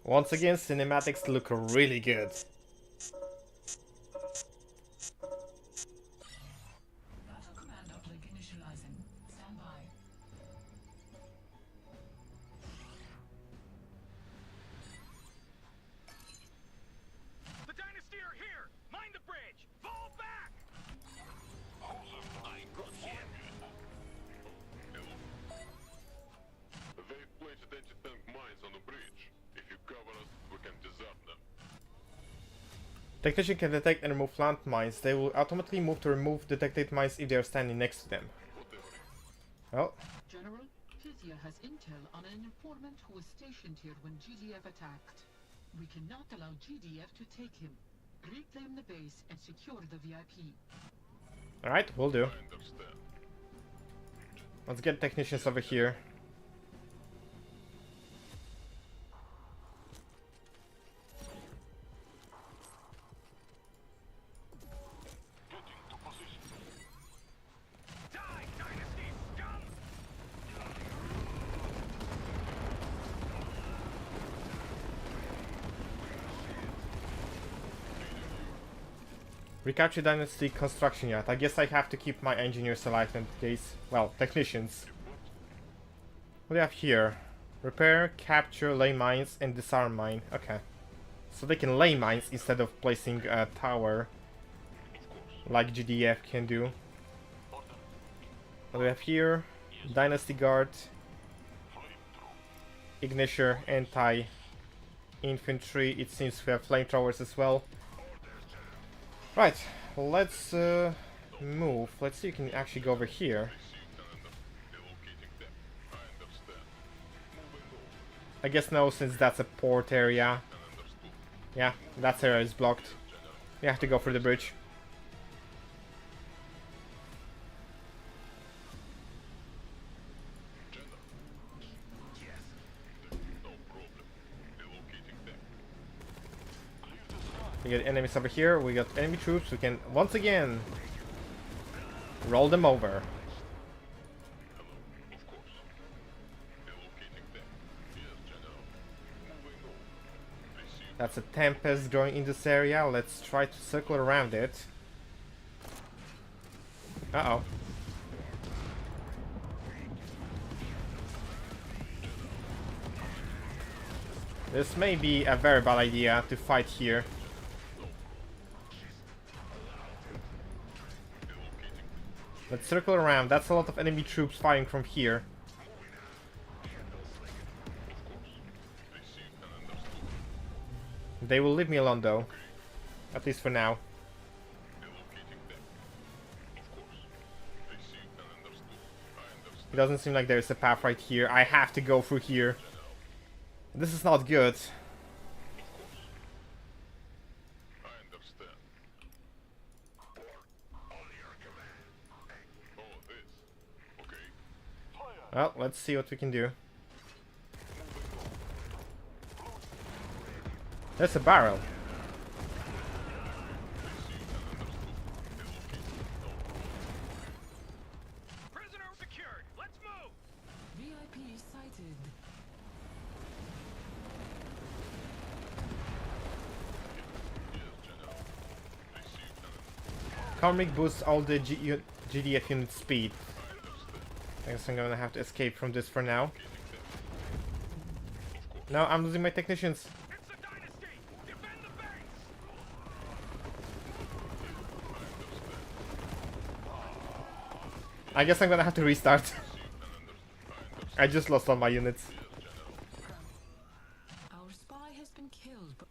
Once again, cinematics look really good. Battle command uplink initializing. Stand by. The Dynasty are here! Mind the bridge! Fall back! They've placed anti-tank mines on the bridge. If you cover us, we can disarm them. Technician can detect and remove landmines. They will automatically move to remove detected mines if they are standing next to them. Well, General, Tizia has intel on an informant who was stationed here when GDF attacked. We cannot allow GDF to take him. Reclaim the base and secure the VIP. alright, will do. I understand. Let's get technicians over here. Die, Dynasty! Scum! Recapture Dynasty construction yard. I guess I have to keep my engineers alive in case. Well, technicians. What do we have here? Repair, capture, lay mines, and disarm mine. Okay. So they can lay mines instead of placing a tower like GDF can do. What do we have here? Dynasty Guard, Ignition, anti-infantry. It seems we have flamethrowers as well. Right, let's move. Let's see if we can actually go over here. I guess no, since that's a port area. Yeah, that area is blocked. We have to go through the bridge. We got enemies over here, we got enemy troops, we can once again roll them over. That's a Tempest going in this area. Let's try to circle around it. Uh-oh. This may be a very bad idea to fight here. Let's circle around. That's a lot of enemy troops firing from here. They will leave me alone though. At least for now. Doesn't seem like there's a path right here. I have to go through here. This is not good. I understand. Oh, this. Okay. Well, let's see what we can do. That's a barrel. Prisoner secured. Let's move. VIP sighted. Karmic boosts all the GDF unit speed. I guess I'm gonna have to escape from this for now. No, I'm losing my technicians. It's the Dynasty. Defend the base. I guess I'm gonna have to restart. I just lost all my units. Our spy has been killed, but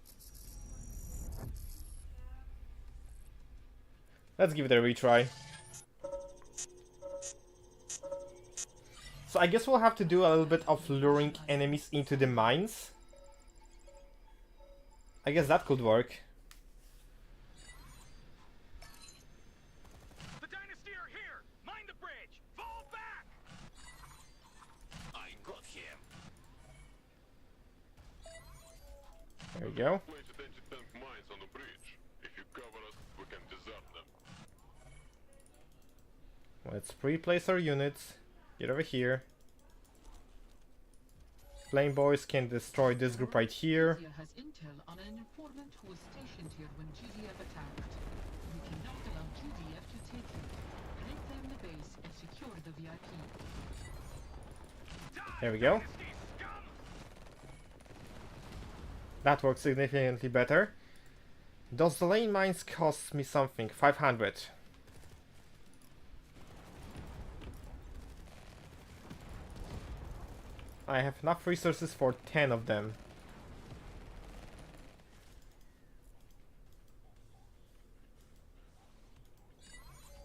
Let's give it a retry. So I guess we'll have to do a little bit of luring enemies into the mines. I guess that could work. The Dynasty are here. Mind the bridge. Fall back. I got him. There we go. Place anti-tank mines on the bridge. If you cover us, we can disarm them. Let's pre-place our units. Get over here. Flame boys can destroy this group right here. India has intel on an informant who was stationed here when GDF attacked. We cannot allow GDF to take him. Reclaim the base and secure the VIP. There we go. That works significantly better. Does the lane mines cost me something? 500. I have enough resources for 10 of them.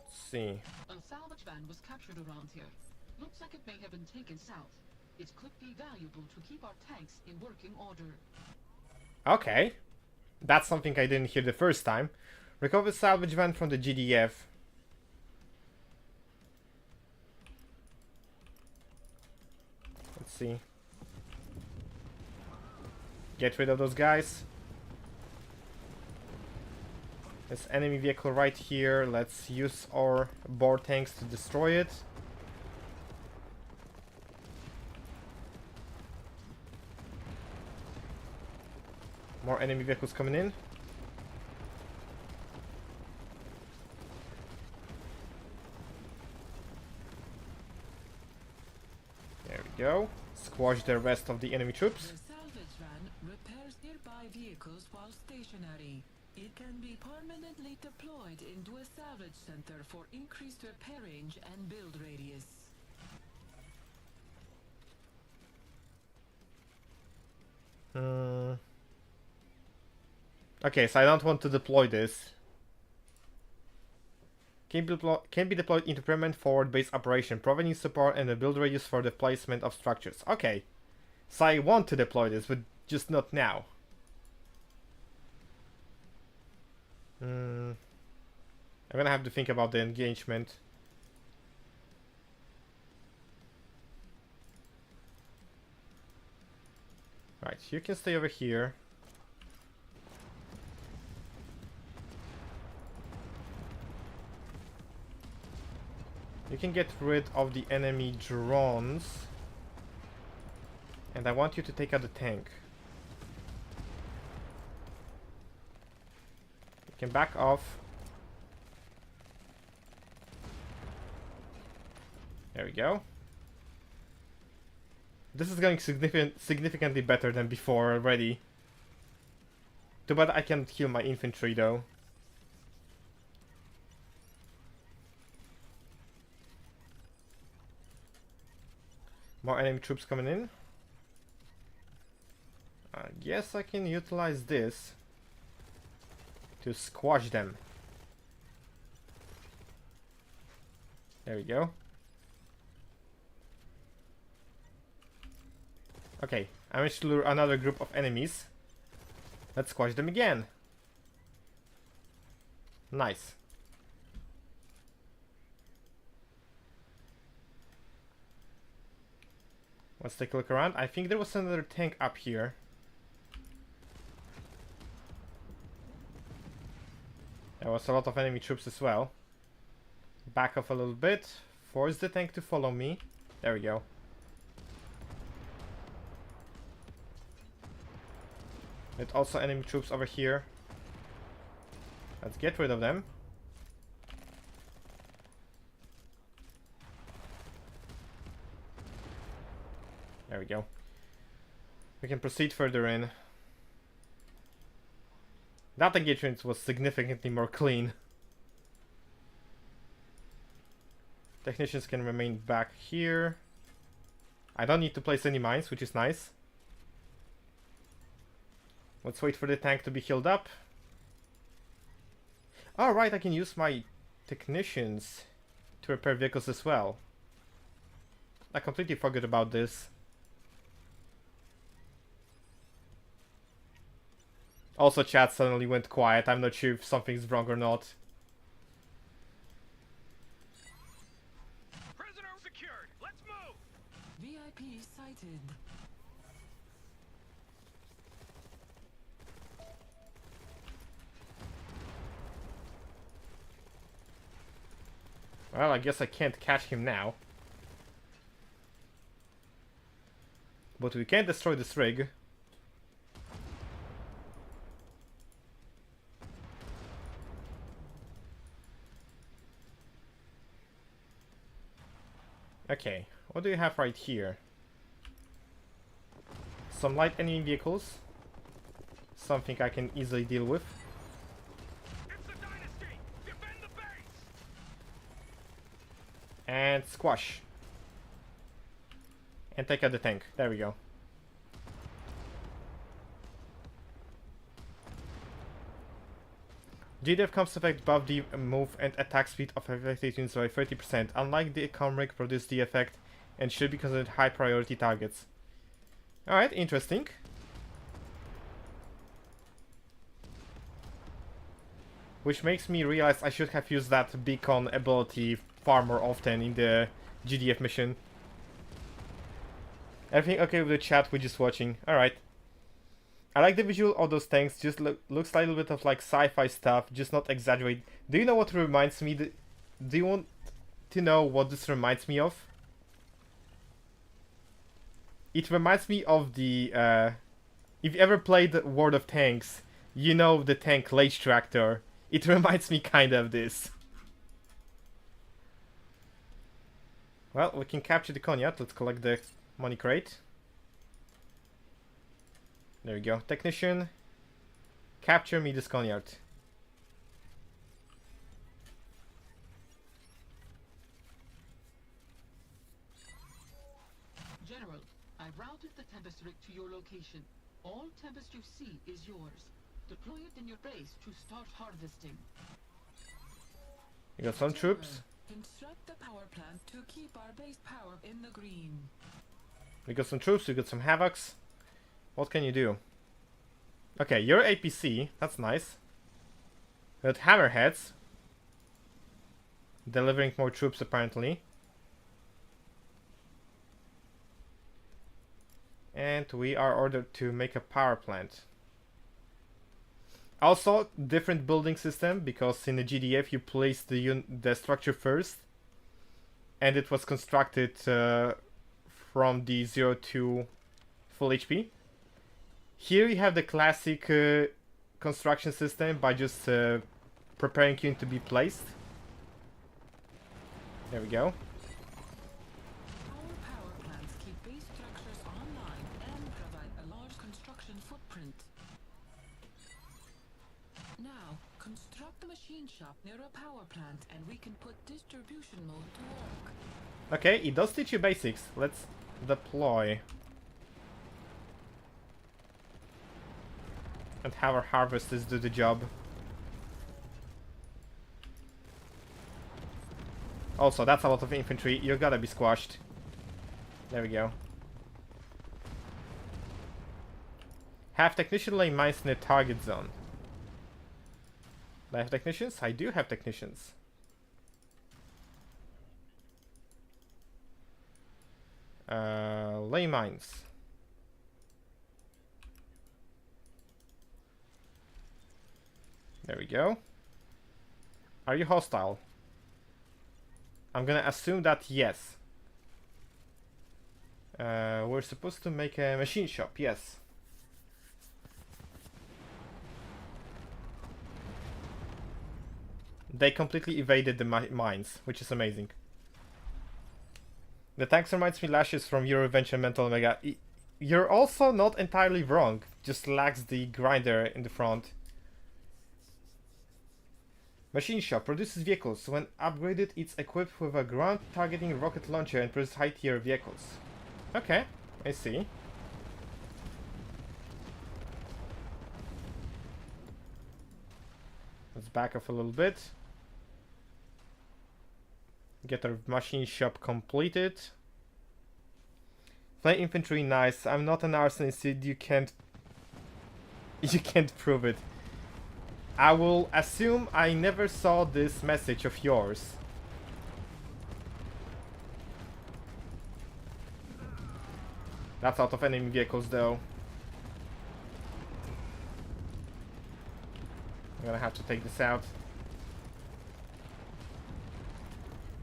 Let's see. A salvage van was captured around here. Looks like it may have been taken south. It could be valuable to keep our tanks in working order. Okay. That's something I didn't hear the first time. Recover salvage van from the GDF. Let's see. Get rid of those guys. This enemy vehicle right here. Let's use our board tanks to destroy it. More enemy vehicles coming in. There we go. Squash the rest of the enemy troops. The salvage van repairs nearby vehicles while stationary. It can be permanently deployed into a salvage center for increased repair range and build radius. Okay, so I don't want to deploy this. Can be deployed into permanent forward base operation, providing support and a build radius for the placement of structures. Okay, so I want to deploy this, but just not now. I'm gonna have to think about the engagement. Right, you can stay over here. You can get rid of the enemy drones. And I want you to take out the tank. You can back off. There we go. This is going significantly better than before already. Too bad I can't heal my infantry though. More enemy troops coming in. I guess I can utilize this to squash them. There we go. Okay, I managed to lure another group of enemies. Let's squash them again. Nice. Let's take a look around. I think there was another tank up here. There was a lot of enemy troops as well. Back off a little bit. Force the tank to follow me. There we go. With also enemy troops over here. Let's get rid of them. There we go. We can proceed further in. That engagement was significantly more clean. Technicians can remain back here. I don't need to place any mines, which is nice. Let's wait for the tank to be healed up. Alright, I can use my technicians to repair vehicles as well. I completely forgot about this. Also, chat suddenly went quiet. I'm not sure if something's wrong or not. Prisoner secured. Let's move. VIP sighted. Well, I guess I can't catch him now. But we can destroy this rig. Okay, what do you have right here? Some light enemy vehicles. Something I can easily deal with. It's the Dynasty. Defend the base. And squash. And take out the tank. There we go. GDF comes effect buff the move and attack speed of affected units by 30%. Unlike the Comric, produce the effect and should be considered high priority targets. Alright, interesting. Which makes me realize I should have used that beacon ability far more often in the GDF mission. Everything okay with the chat? We're just watching. Alright. I like the visual of those tanks, just looks like a little bit of like sci-fi stuff, just not exaggerate. Do you know what reminds me? Do you want to know what this reminds me of? It reminds me of the, if you ever played World of Tanks, you know the tank Lage Tractor. It reminds me kind of this. Well, we can capture the Conyat. Let's collect the money crate. There we go. Technician, capture me this Conyard. General, I routed the Tempest rig to your location. All Tempest you see is yours. Deploy it in your base to start harvesting. We got some troops. Construct the power plant to keep our base power in the green. We got some troops, we got some Havocs. What can you do? Okay, you're APC, that's nice. We got Hammerheads. Delivering more troops apparently. And we are ordered to make a power plant. Also, different building system, because in the GDF you place the structure first. And it was constructed from the 0 to full HP. Here you have the classic construction system by just preparing unit to be placed. There we go. Our power plants keep base structures online and provide a large construction footprint. Now, construct the machine shop near a power plant and we can put distribution mode to work. Okay, it does teach you basics. Let's deploy. And have our harvesters do the job. Also, that's a lot of infantry. You gotta be squashed. There we go. Have technician lay mines in the target zone. Do I have technicians? I do have technicians. Lay mines. There we go. Are you hostile? I'm gonna assume that yes. We're supposed to make a machine shop, yes. They completely evaded the mines, which is amazing. The tanks reminds me Lashes from Your Revenge and Mental Omega. You're also not entirely wrong, just lacks the grinder in the front. Machine shop produces vehicles. When upgraded, it's equipped with a ground targeting rocket launcher and produces high tier vehicles. Okay, I see. Let's back off a little bit. Get our machine shop completed. Flame infantry, nice. I'm not an arsonist, you can't prove it. I will assume I never saw this message of yours. That's out of enemy vehicles though. I'm gonna have to take this out.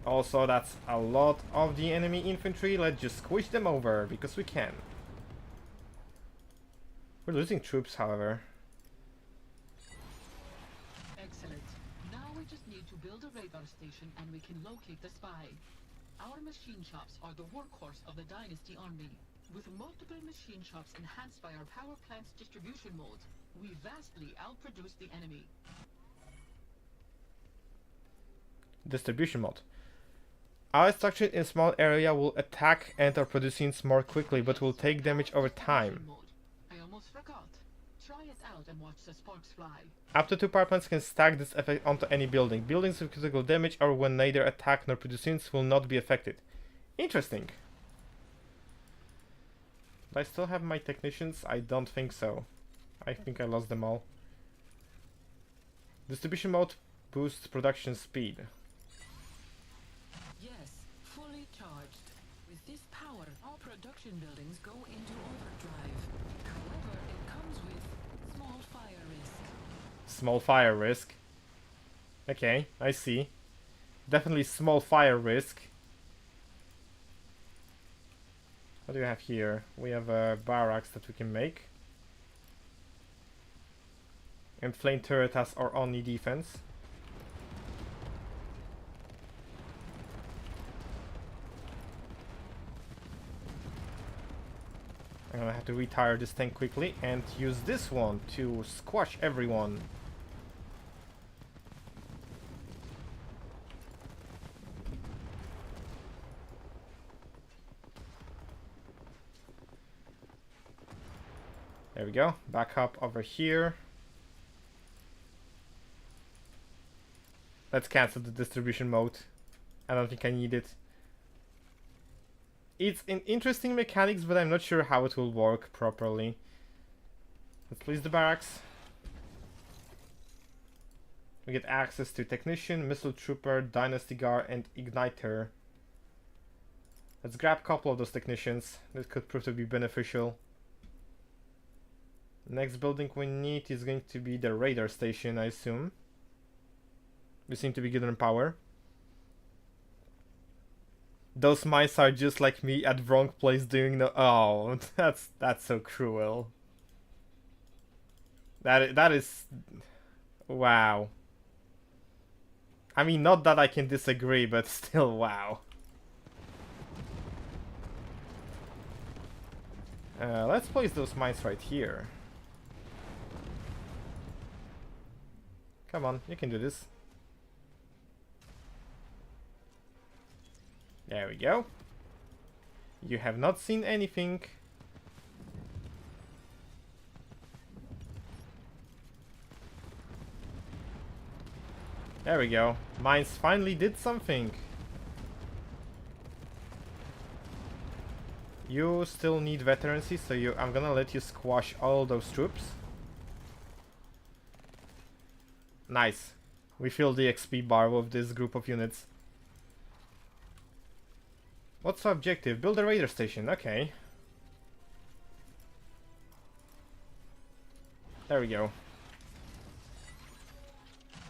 Also, that's a lot of the enemy infantry. Let's just squish them over, because we can. We're losing troops, however. Excellent. Now we just need to build a radar station and we can locate the spy. Our machine shops are the workhorse of the Dynasty army. With multiple machine shops enhanced by our power plant's distribution mode, we vastly outproduce the enemy. Distribution mode. Our structure in a small area will attack and are producing more quickly, but will take damage over time. I almost forgot. Try it out and watch the sparks fly. Up to 2 power plants can stack this effect onto any building. Buildings with critical damage or when neither attack nor producings will not be affected. Interesting. Do I still have my technicians? I don't think so. I think I lost them all. Distribution mode boosts production speed. Yes, fully charged. With this power, all production buildings go into overdrive. However, it comes with small fire risk. Small fire risk. Okay, I see. Definitely small fire risk. What do we have here? We have a barracks that we can make. And flame turret has our only defense. I'm gonna have to retire this tank quickly and use this one to squash everyone. There we go. Back up over here. Let's cancel the distribution mode. I don't think I need it. It's an interesting mechanics, but I'm not sure how it will work properly. Let's place the barracks. We get access to Technician, Missile Trooper, Dynasty Guard, and Igniter. Let's grab a couple of those Technicians. That could prove to be beneficial. Next building we need is going to be the radar station, I assume. We seem to be good on power. Those mice are just like me at wrong place doing the— oh, that's so cruel. That is— wow. I mean, not that I can disagree, but still, wow. Let's place those mines right here. Come on, you can do this. There we go. You have not seen anything. There we go. Mines finally did something. You still need veterancy, so I'm gonna let you squash all those troops. Nice. We fill the XP bar with this group of units. What's the objective? Build a radar station. Okay. There we go.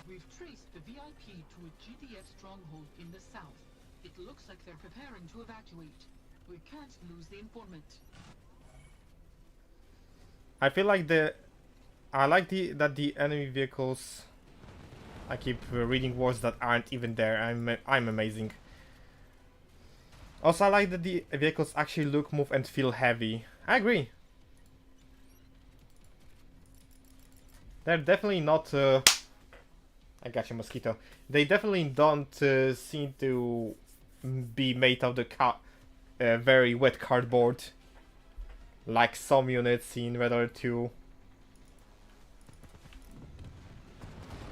We've traced the VIP to a GDF stronghold in the south. It looks like they're preparing to evacuate. We can't lose the informant. I feel like I like that the enemy vehicles. I keep reading words that aren't even there. I'm amazing. Also, I like that the vehicles actually look, move, and feel heavy. I agree. They're definitely not. I got you, mosquito. They definitely don't seem to be made of the very wet cardboard, like some units in Red Alert 2.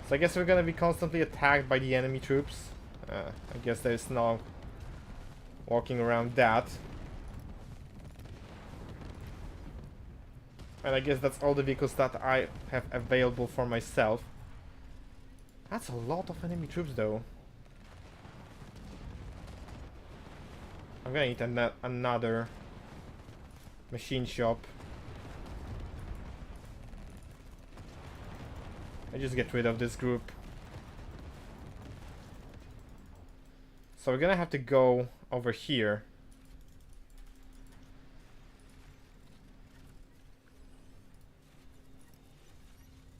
So I guess we're gonna be constantly attacked by the enemy troops. I guess there's no walking around that. And I guess that's all the vehicles that I have available for myself. That's a lot of enemy troops though. I'm gonna need another machine shop. I just get rid of this group. So we're gonna have to go over here.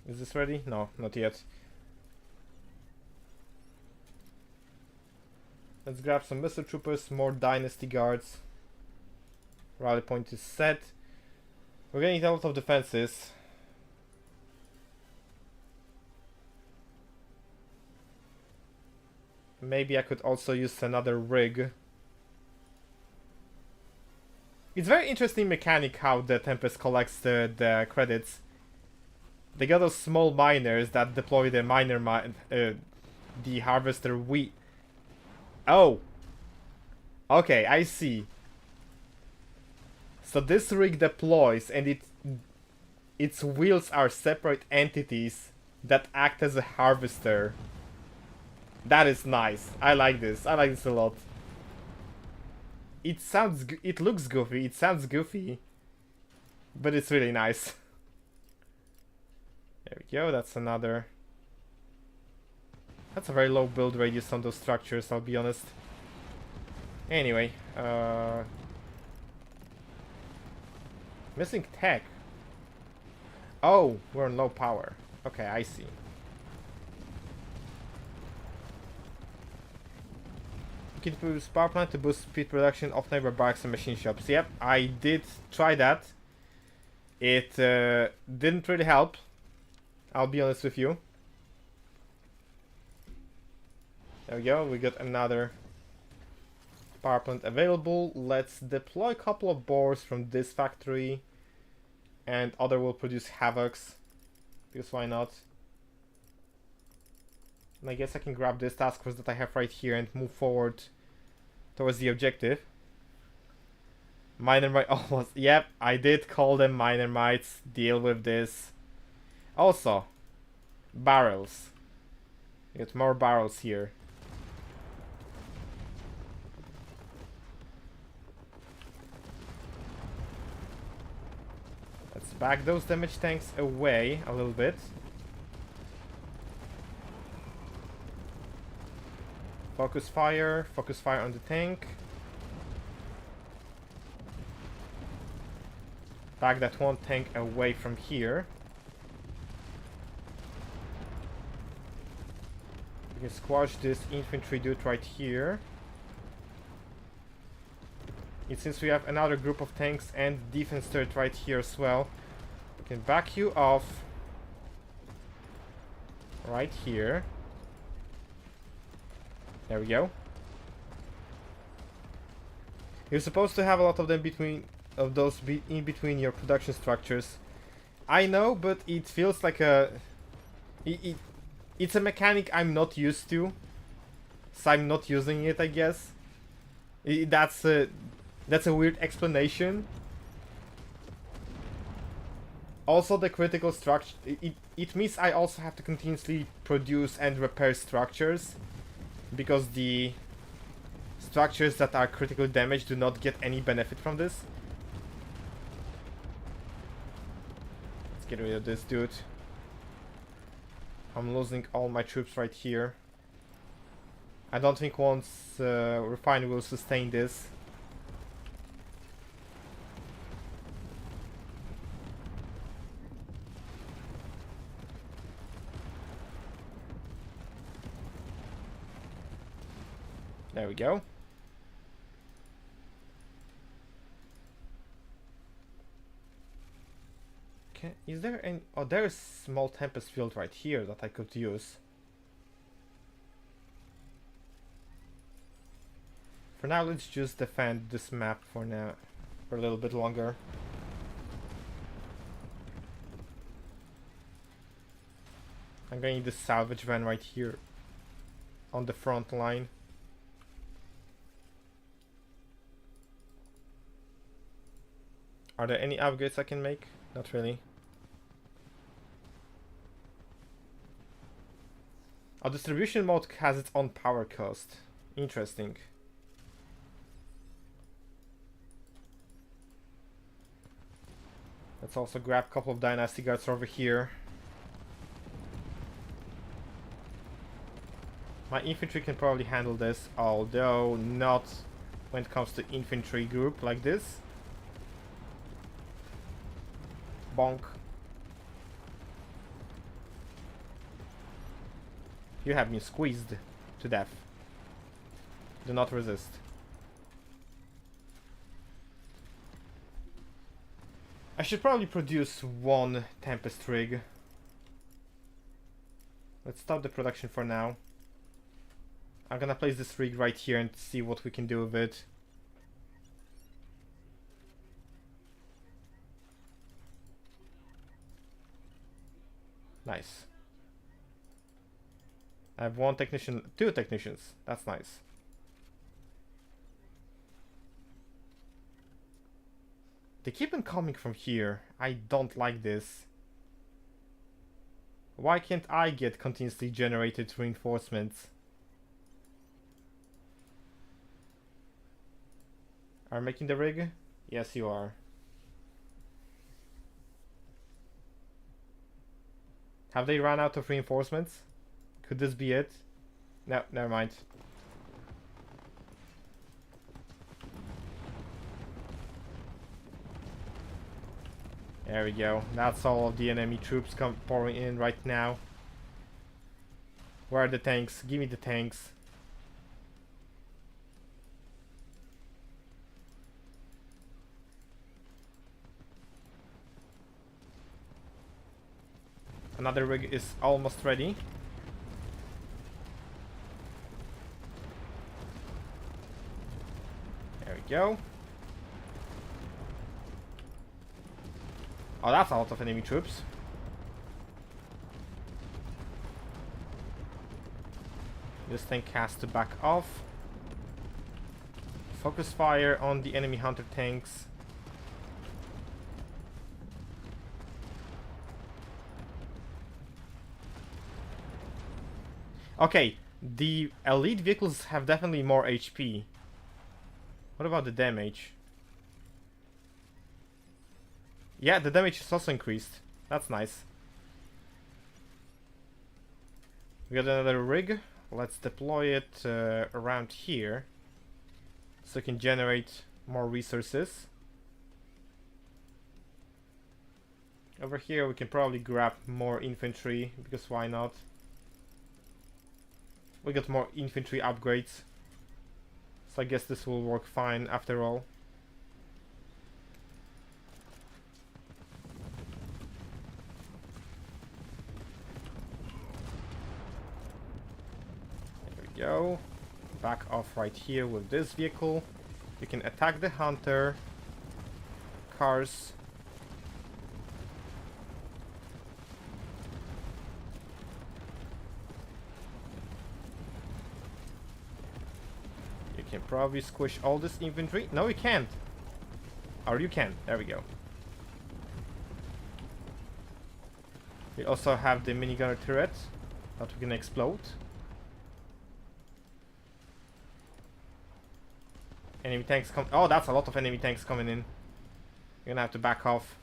Is this ready? No, not yet. Let's grab some missile troopers, more dynasty guards. Rally point is set. We're gonna need a lot of defenses. Maybe I could also use another rig. It's very interesting mechanic how the Tempest collects the credits. They got those small miners that deploy the the harvester wheat. Oh! Okay, I see. So this rig deploys and its wheels are separate entities that act as a harvester. That is nice. I like this. I like this a lot. It looks goofy. It sounds goofy. But it's really nice. There we go. That's another. That's a very low build radius on those structures, I'll be honest. Anyway, missing tech. Oh, we're on low power. Okay, I see. You can use power plant to boost speed production of neighbor barracks and machine shops. Yep, I did try that. It didn't really help. I'll be honest with you. There we go, we got another power plant available. Let's deploy a couple of bores from this factory. And other will produce havocs. Because why not? And I guess I can grab this task force that I have right here and move forward towards the objective. Miner might almost. Yep, I did call them miner mites. Deal with this. Also, barrels. We got more barrels here. Let's back those damage tanks away a little bit. Focus fire on the tank. Back that one tank away from here. We can squash this infantry dude right here. And since we have another group of tanks and defense turret right here as well, we can back you off right here. There we go. You're supposed to have a lot of them in between your production structures. I know, but it feels like it's a mechanic I'm not used to, so I'm not using it, I guess. That's a weird explanation. Also, the critical structure, it means I also have to continuously produce and repair structures, because the structures that are critically damaged do not get any benefit from this. Let's get rid of this dude. I'm losing all my troops right here. I don't think once Refine will sustain this. There we go. Okay, is there any... Oh, there's a small Tempest field right here that I could use. For now, let's just defend this map for now, for a little bit longer. I'm gonna need this salvage van right here on the front line. Are there any upgrades I can make? Not really. Our distribution mode has its own power cost. Interesting. Let's also grab a couple of Dynasty Guards over here. My infantry can probably handle this, although not when it comes to infantry group like this. Bonk. You have been squeezed to death. Do not resist. I should probably produce one Tempest rig. Let's stop the production for now. I'm gonna place this rig right here and see what we can do with it. Nice. I have one technician, two technicians. That's nice. They keep on coming from here. I don't like this. Why can't I get continuously generated reinforcements? Are you making the rig? Yes, you are. Have they run out of reinforcements? Could this be it? No, never mind. There we go. That's all of the enemy troops pouring in right now. Where are the tanks? Give me the tanks. Another rig is almost ready. There we go. Oh, that's a lot of enemy troops. This tank has to back off. Focus fire on the enemy hunter tanks. Okay, the elite vehicles have definitely more HP. What about the damage? Yeah, the damage is also increased. That's nice. We got another rig. Let's deploy it around here, so it can generate more resources. Over here we can probably grab more infantry, because why not? We got more infantry upgrades, so I guess this will work fine after all. Go. Back off right here with this vehicle. You can attack the hunter cars. You can probably squish all this infantry. No, you can't. Or you can. There we go. We also have the minigunner turret that we can explode. Enemy tanks come. Oh, that's a lot of enemy tanks coming in. You're gonna have to back off.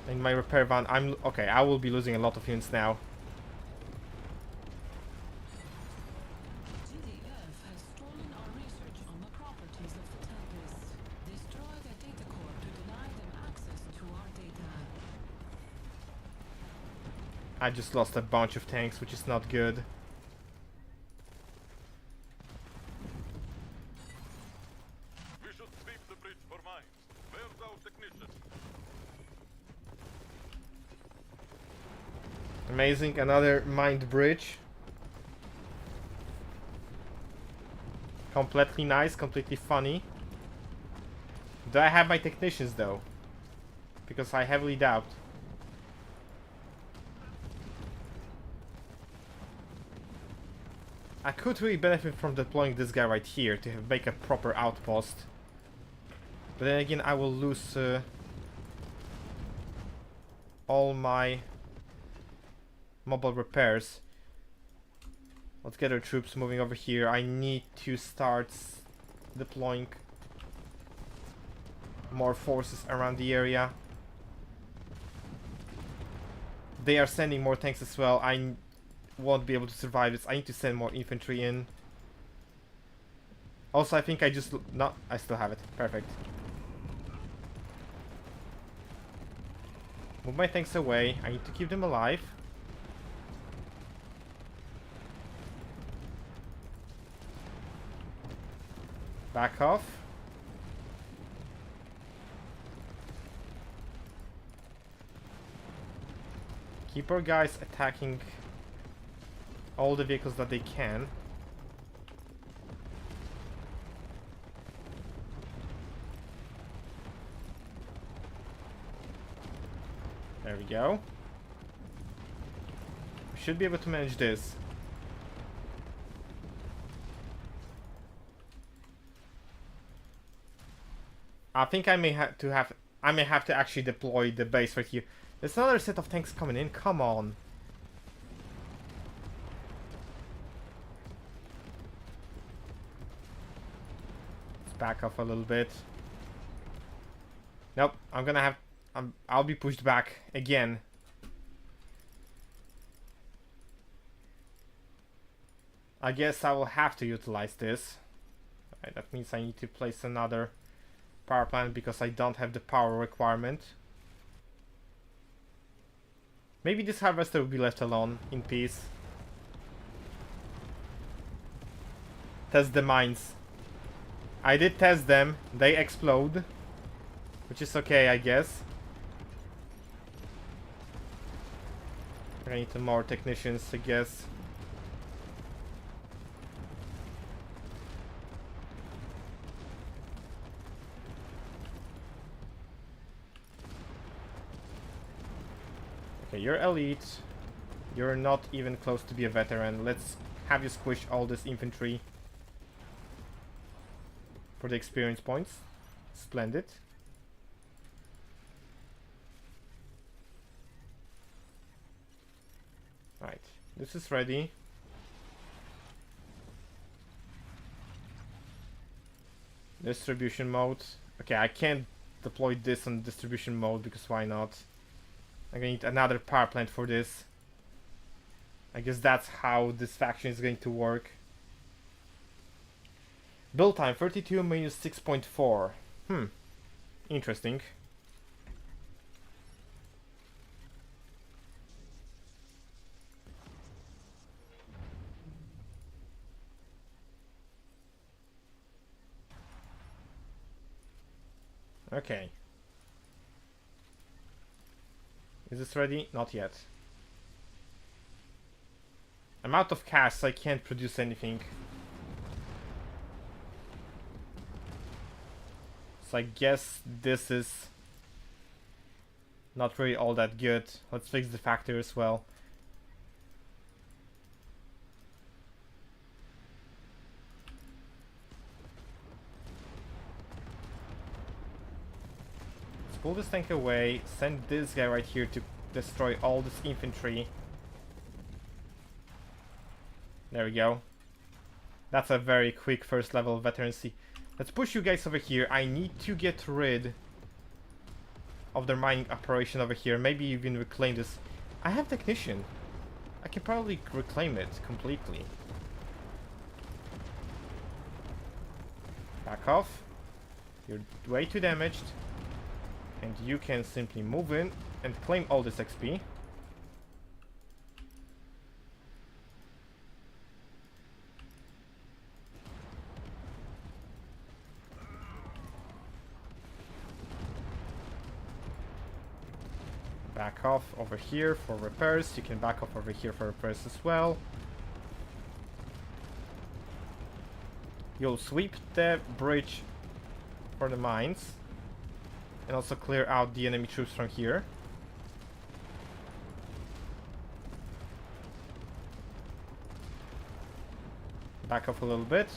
In my repair van, okay. I will be losing a lot of units now. GDF has stolen our research on the properties of the Tempest. Destroy their data core to deny them access to our data. I just lost a bunch of tanks, which is not good. We should sweep the bridge for mines. Where's our technician? Amazing, another mined bridge. Completely nice, completely funny. Do I have my technicians though? Because I heavily doubt. I could really benefit from deploying this guy right here to make a proper outpost. But then again, I will lose all my mobile repairs. Let's get our troops moving over here. I need to start deploying more forces around the area. They are sending more tanks as well. I won't be able to survive this. I need to send more infantry in. Also, I think I just... No, I still have it. Perfect. Move my tanks away. I need to keep them alive. Back off. Keep our guys attacking all the vehicles that they can. There we go. We should be able to manage this. I think I may have to actually deploy the base right here. There's another set of tanks coming in. Come on. Let's back off a little bit. Nope. I'm gonna have. I'll be pushed back again. I guess I will have to utilize this. Right, that means I need to place another power plant because I don't have the power requirement. Maybe this harvester will be left alone in peace. Test the mines. I did test them. They explode, which is okay, I guess. I need some more technicians, I guess. Okay, you're elite. You're not even close to be a veteran. Let's have you squish all this infantry for the experience points. Splendid. Right, this is ready. Distribution mode. Okay, I can't deploy this on distribution mode because why not? I'm gonna need another power plant for this. I guess that's how this faction is going to work. Build time 32 minus 6.4. Interesting. Okay. Is this ready? Not yet. I'm out of cash, so I can't produce anything. So I guess this is not really all that good. Let's fix the factory as well. pull this tank away, send this guy right here to destroy all this infantry. There we go. That's a very quick first level veterancy. Let's push you guys over here. I need to get rid of their mining operation over here. Maybe even reclaim this. I have technician. I can probably reclaim it completely. Back off. You're way too damaged. And you can simply move in and claim all this XP. Back off over here for repairs. You can back off over here for repairs as well. You'll sweep the bridge for the mines. And also clear out the enemy troops from here. Back off a little bit.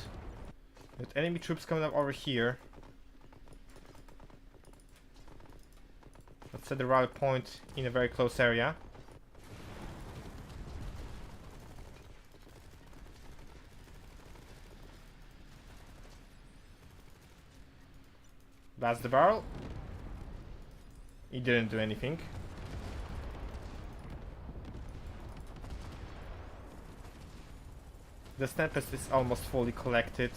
With enemy troops coming up over here. Let's set the rally point in a very close area. Blast the barrel. He didn't do anything. The Tempest is almost fully collected.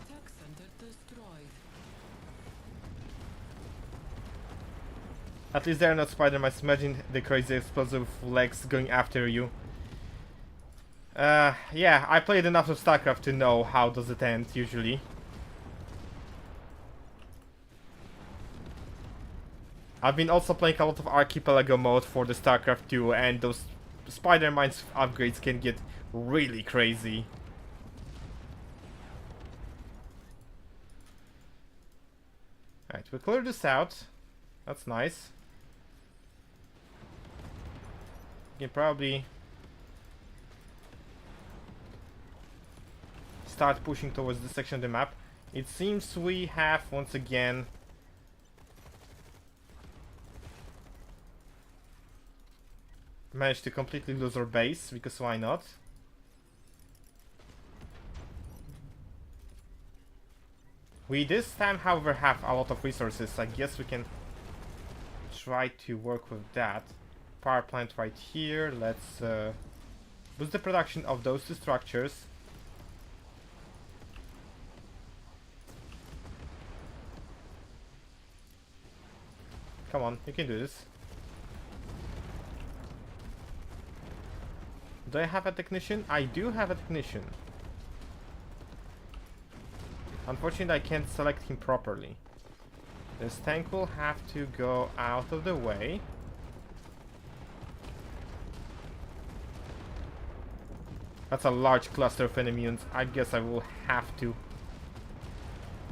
Tech center destroyed. At least they're not Spider-Mans. Imagine the crazy explosive legs going after you. Yeah, I played enough of StarCraft to know how does it end usually. I've been also playing a lot of Archipelago mode for the StarCraft 2, and those Spider-Mans upgrades can get really crazy. Alright, we'll clear this out. That's nice. You can probably start pushing towards this section of the map. It seems we have once again managed to completely lose our base, because why not? We this time, however, have a lot of resources. I guess we can try to work with that. Power plant right here. Let's boost the production of those two structures. Come on, you can do this. Do I have a technician? I do have a technician. Unfortunately, I can't select him properly. This tank will have to go out of the way. That's a large cluster of enemy units. I guess I will have to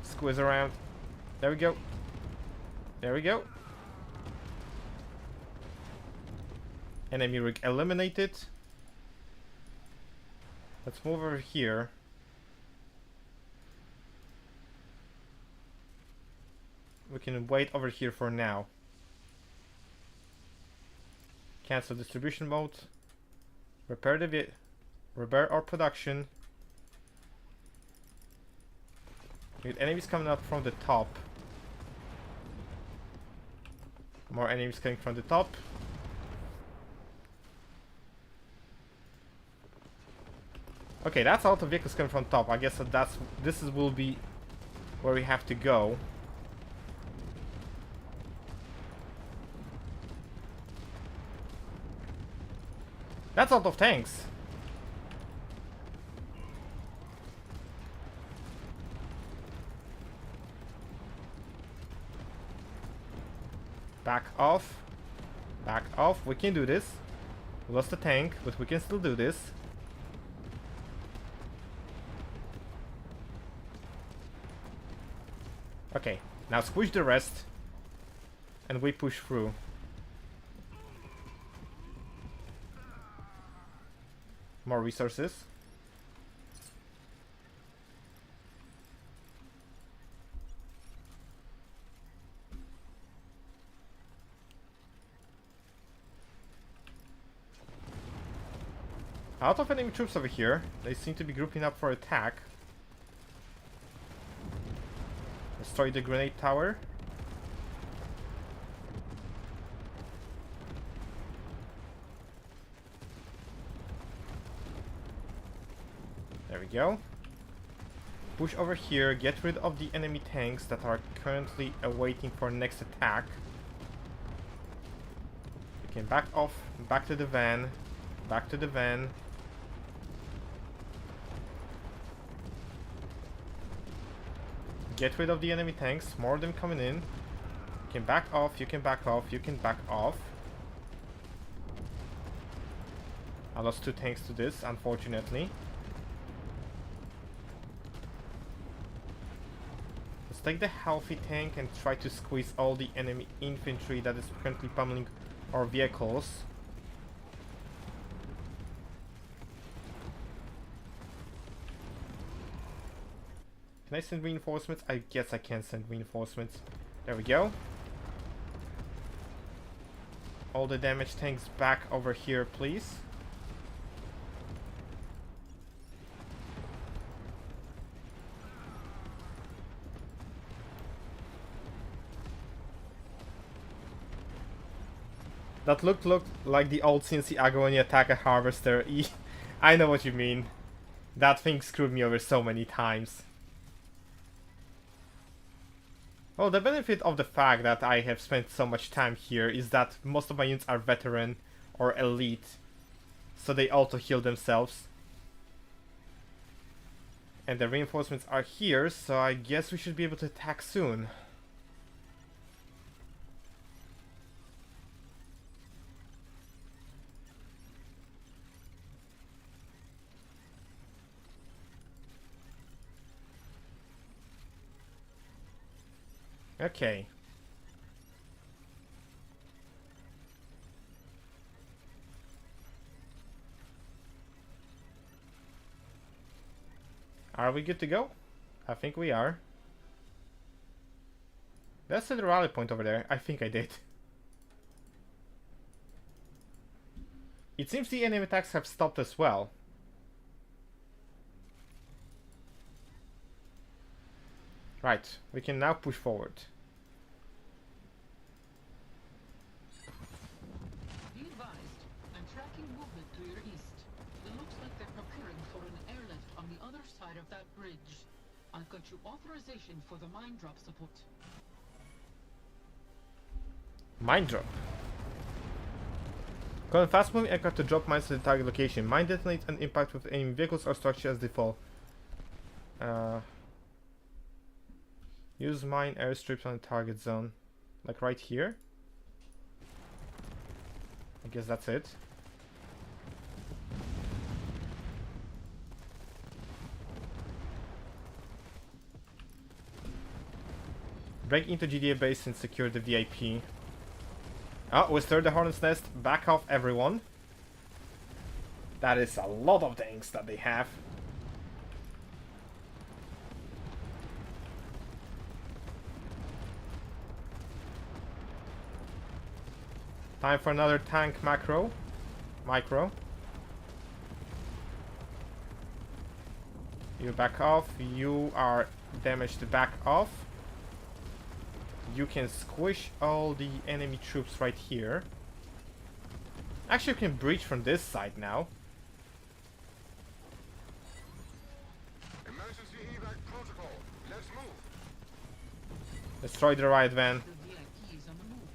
squeeze around. There we go. There we go. Enemy rig eliminated. Let's move over here. We can wait over here for now. Cancel distribution mode. Repair our production. With enemies coming up from the top. More enemies coming from the top. Okay, that's a lot of vehicles coming from top. I guess this will be where we have to go. That's a lot of tanks. Back off. Back off. We can do this. We lost the tank, but we can still do this. Okay, now squish the rest, and we push through. More resources. A lot of enemy troops over here. They seem to be grouping up for attack. Destroy the grenade tower. There we go. Push over here, get rid of the enemy tanks that are currently awaiting for next attack. We can back off, back to the van, back to the van. Get rid of the enemy tanks, more of them coming in. You can back off, you can back off, you can back off. I lost 2 tanks to this, unfortunately. Let's take the healthy tank and try to squeeze all the enemy infantry that is currently pummeling our vehicles. Can I send reinforcements? I guess I can send reinforcements. There we go. All the damaged tanks back over here, please. That looked like the old CNC Agro when you attack a harvester. I know what you mean. That thing screwed me over so many times. Well, the benefit of the fact that I have spent so much time here is that most of my units are veteran or elite, so they auto-heal themselves. And the reinforcements are here, so I guess we should be able to attack soon. Okay. Are we good to go? I think we are. That's the rally point over there. I think I did. It seems the enemy attacks have stopped as well. Right, we can now push forward. Be advised, I'm tracking movement to your east. It looks like they're preparing for an airlift on the other side of that bridge. I've got you authorization for the mine drop support. Mine drop. Call fast moving aircraft to drop mines to the target location. Mine detonates and impact with enemy vehicles or structures as they fall. Use mine airstrips on the target zone. Like right here. I guess that's it. Break into GDA base and secure the VIP. Oh, we stirred the Hornet's Nest. Back off, everyone. That is a lot of tanks that they have. Time for another tank micro. You back off. You are damaged to back off. You can squish all the enemy troops right here. Actually, you can breach from this side now. Emergency evac protocol. Let's move. Destroy the riot van. The VIP is on the move.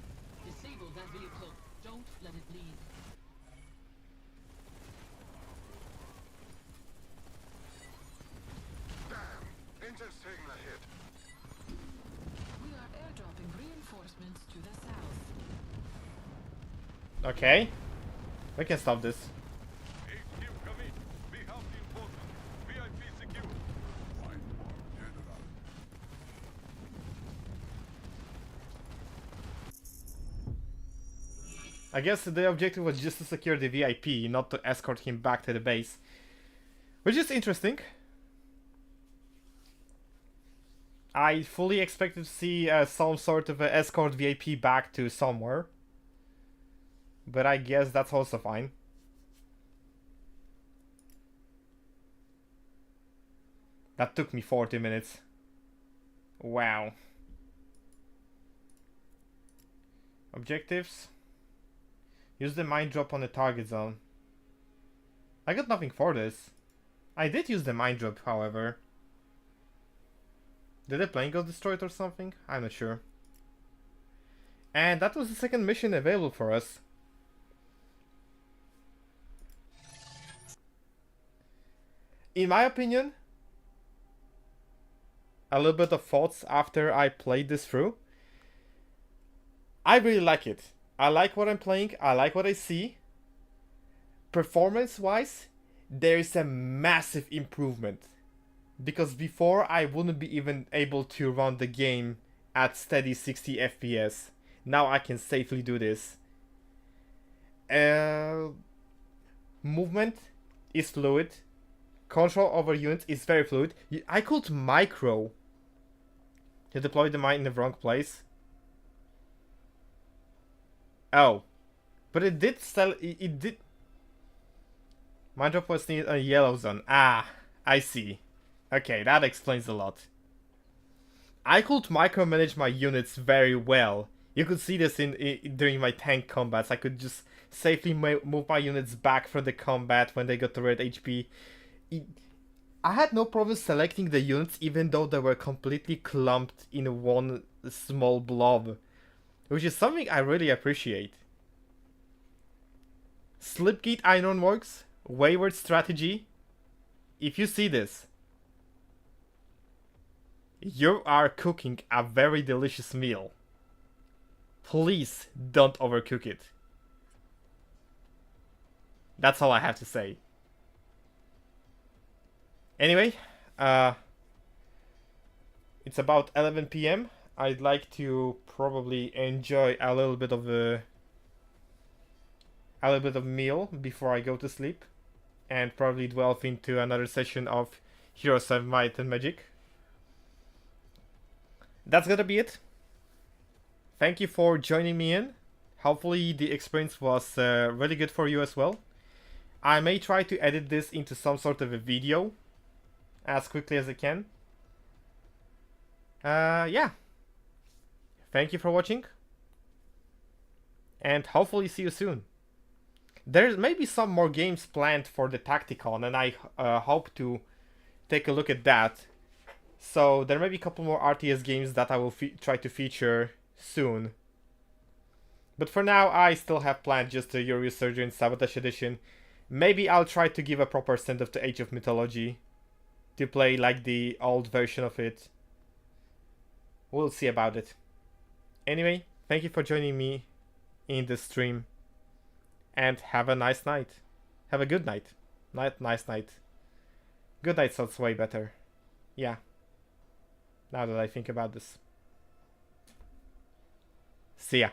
Disable that vehicle. Don't let it leave. Damn. Intel's taking a hit. We are airdropping reinforcements to the south. Okay. We can stop this. HQ, come in. We have reinforcements. VIP secure. Fine. General. I guess the objective was just to secure the VIP, not to escort him back to the base. Which is interesting. I fully expected to see some sort of a escort VIP back to somewhere. But I guess that's also fine. That took me 40 minutes. Wow. Objectives. Use the mine drop on the target zone. I got nothing for this. I did use the mine drop, however. Did the plane get destroyed or something? I'm not sure. And that was the second mission available for us. In my opinion, a little bit of thoughts after I played this through. I really like it. I like what I'm playing. I like what I see. Performance-wise, there is a massive improvement. Because before I wouldn't be even able to run the game at steady 60 FPS. Now I can safely do this. Movement is fluid. Control over units is very fluid. I could micro to deploy the mine in the wrong place. Oh, but it did sell. It did. Mine drop was near a yellow zone. Ah, I see. Okay, that explains a lot. I could micromanage my units very well. You could see this during my tank combats. I could just safely move my units back for the combat when they got to red HP. I had no problem selecting the units even though they were completely clumped in one small blob. Which is something I really appreciate. Slipgate Ironworks, Wayward Strategy. If you see this, you are cooking a very delicious meal. Please don't overcook it. That's all I have to say. Anyway, it's about 11 PM. I'd like to probably enjoy a little bit of meal before I go to sleep, and probably delve into another session of Heroes of Might and Magic. That's gonna be it. Thank you for joining me in. Hopefully the experience was really good for you as well. I may try to edit this into some sort of a video as quickly as I can. Yeah. Thank you for watching. And hopefully see you soon. There's maybe some more games planned for the Tacticon, and I hope to take a look at that. So there may be a couple more RTS games that I will try to feature soon. But for now, I still have planned just the Your Resurgence Sabotage Edition. Maybe I'll try to give a proper send-off to Age of Mythology, to play like the old version of it. We'll see about it. Anyway, thank you for joining me in the stream. And have a nice night. Have a good night. Nice night. Good night sounds way better. Yeah. Now that I think about this. See ya.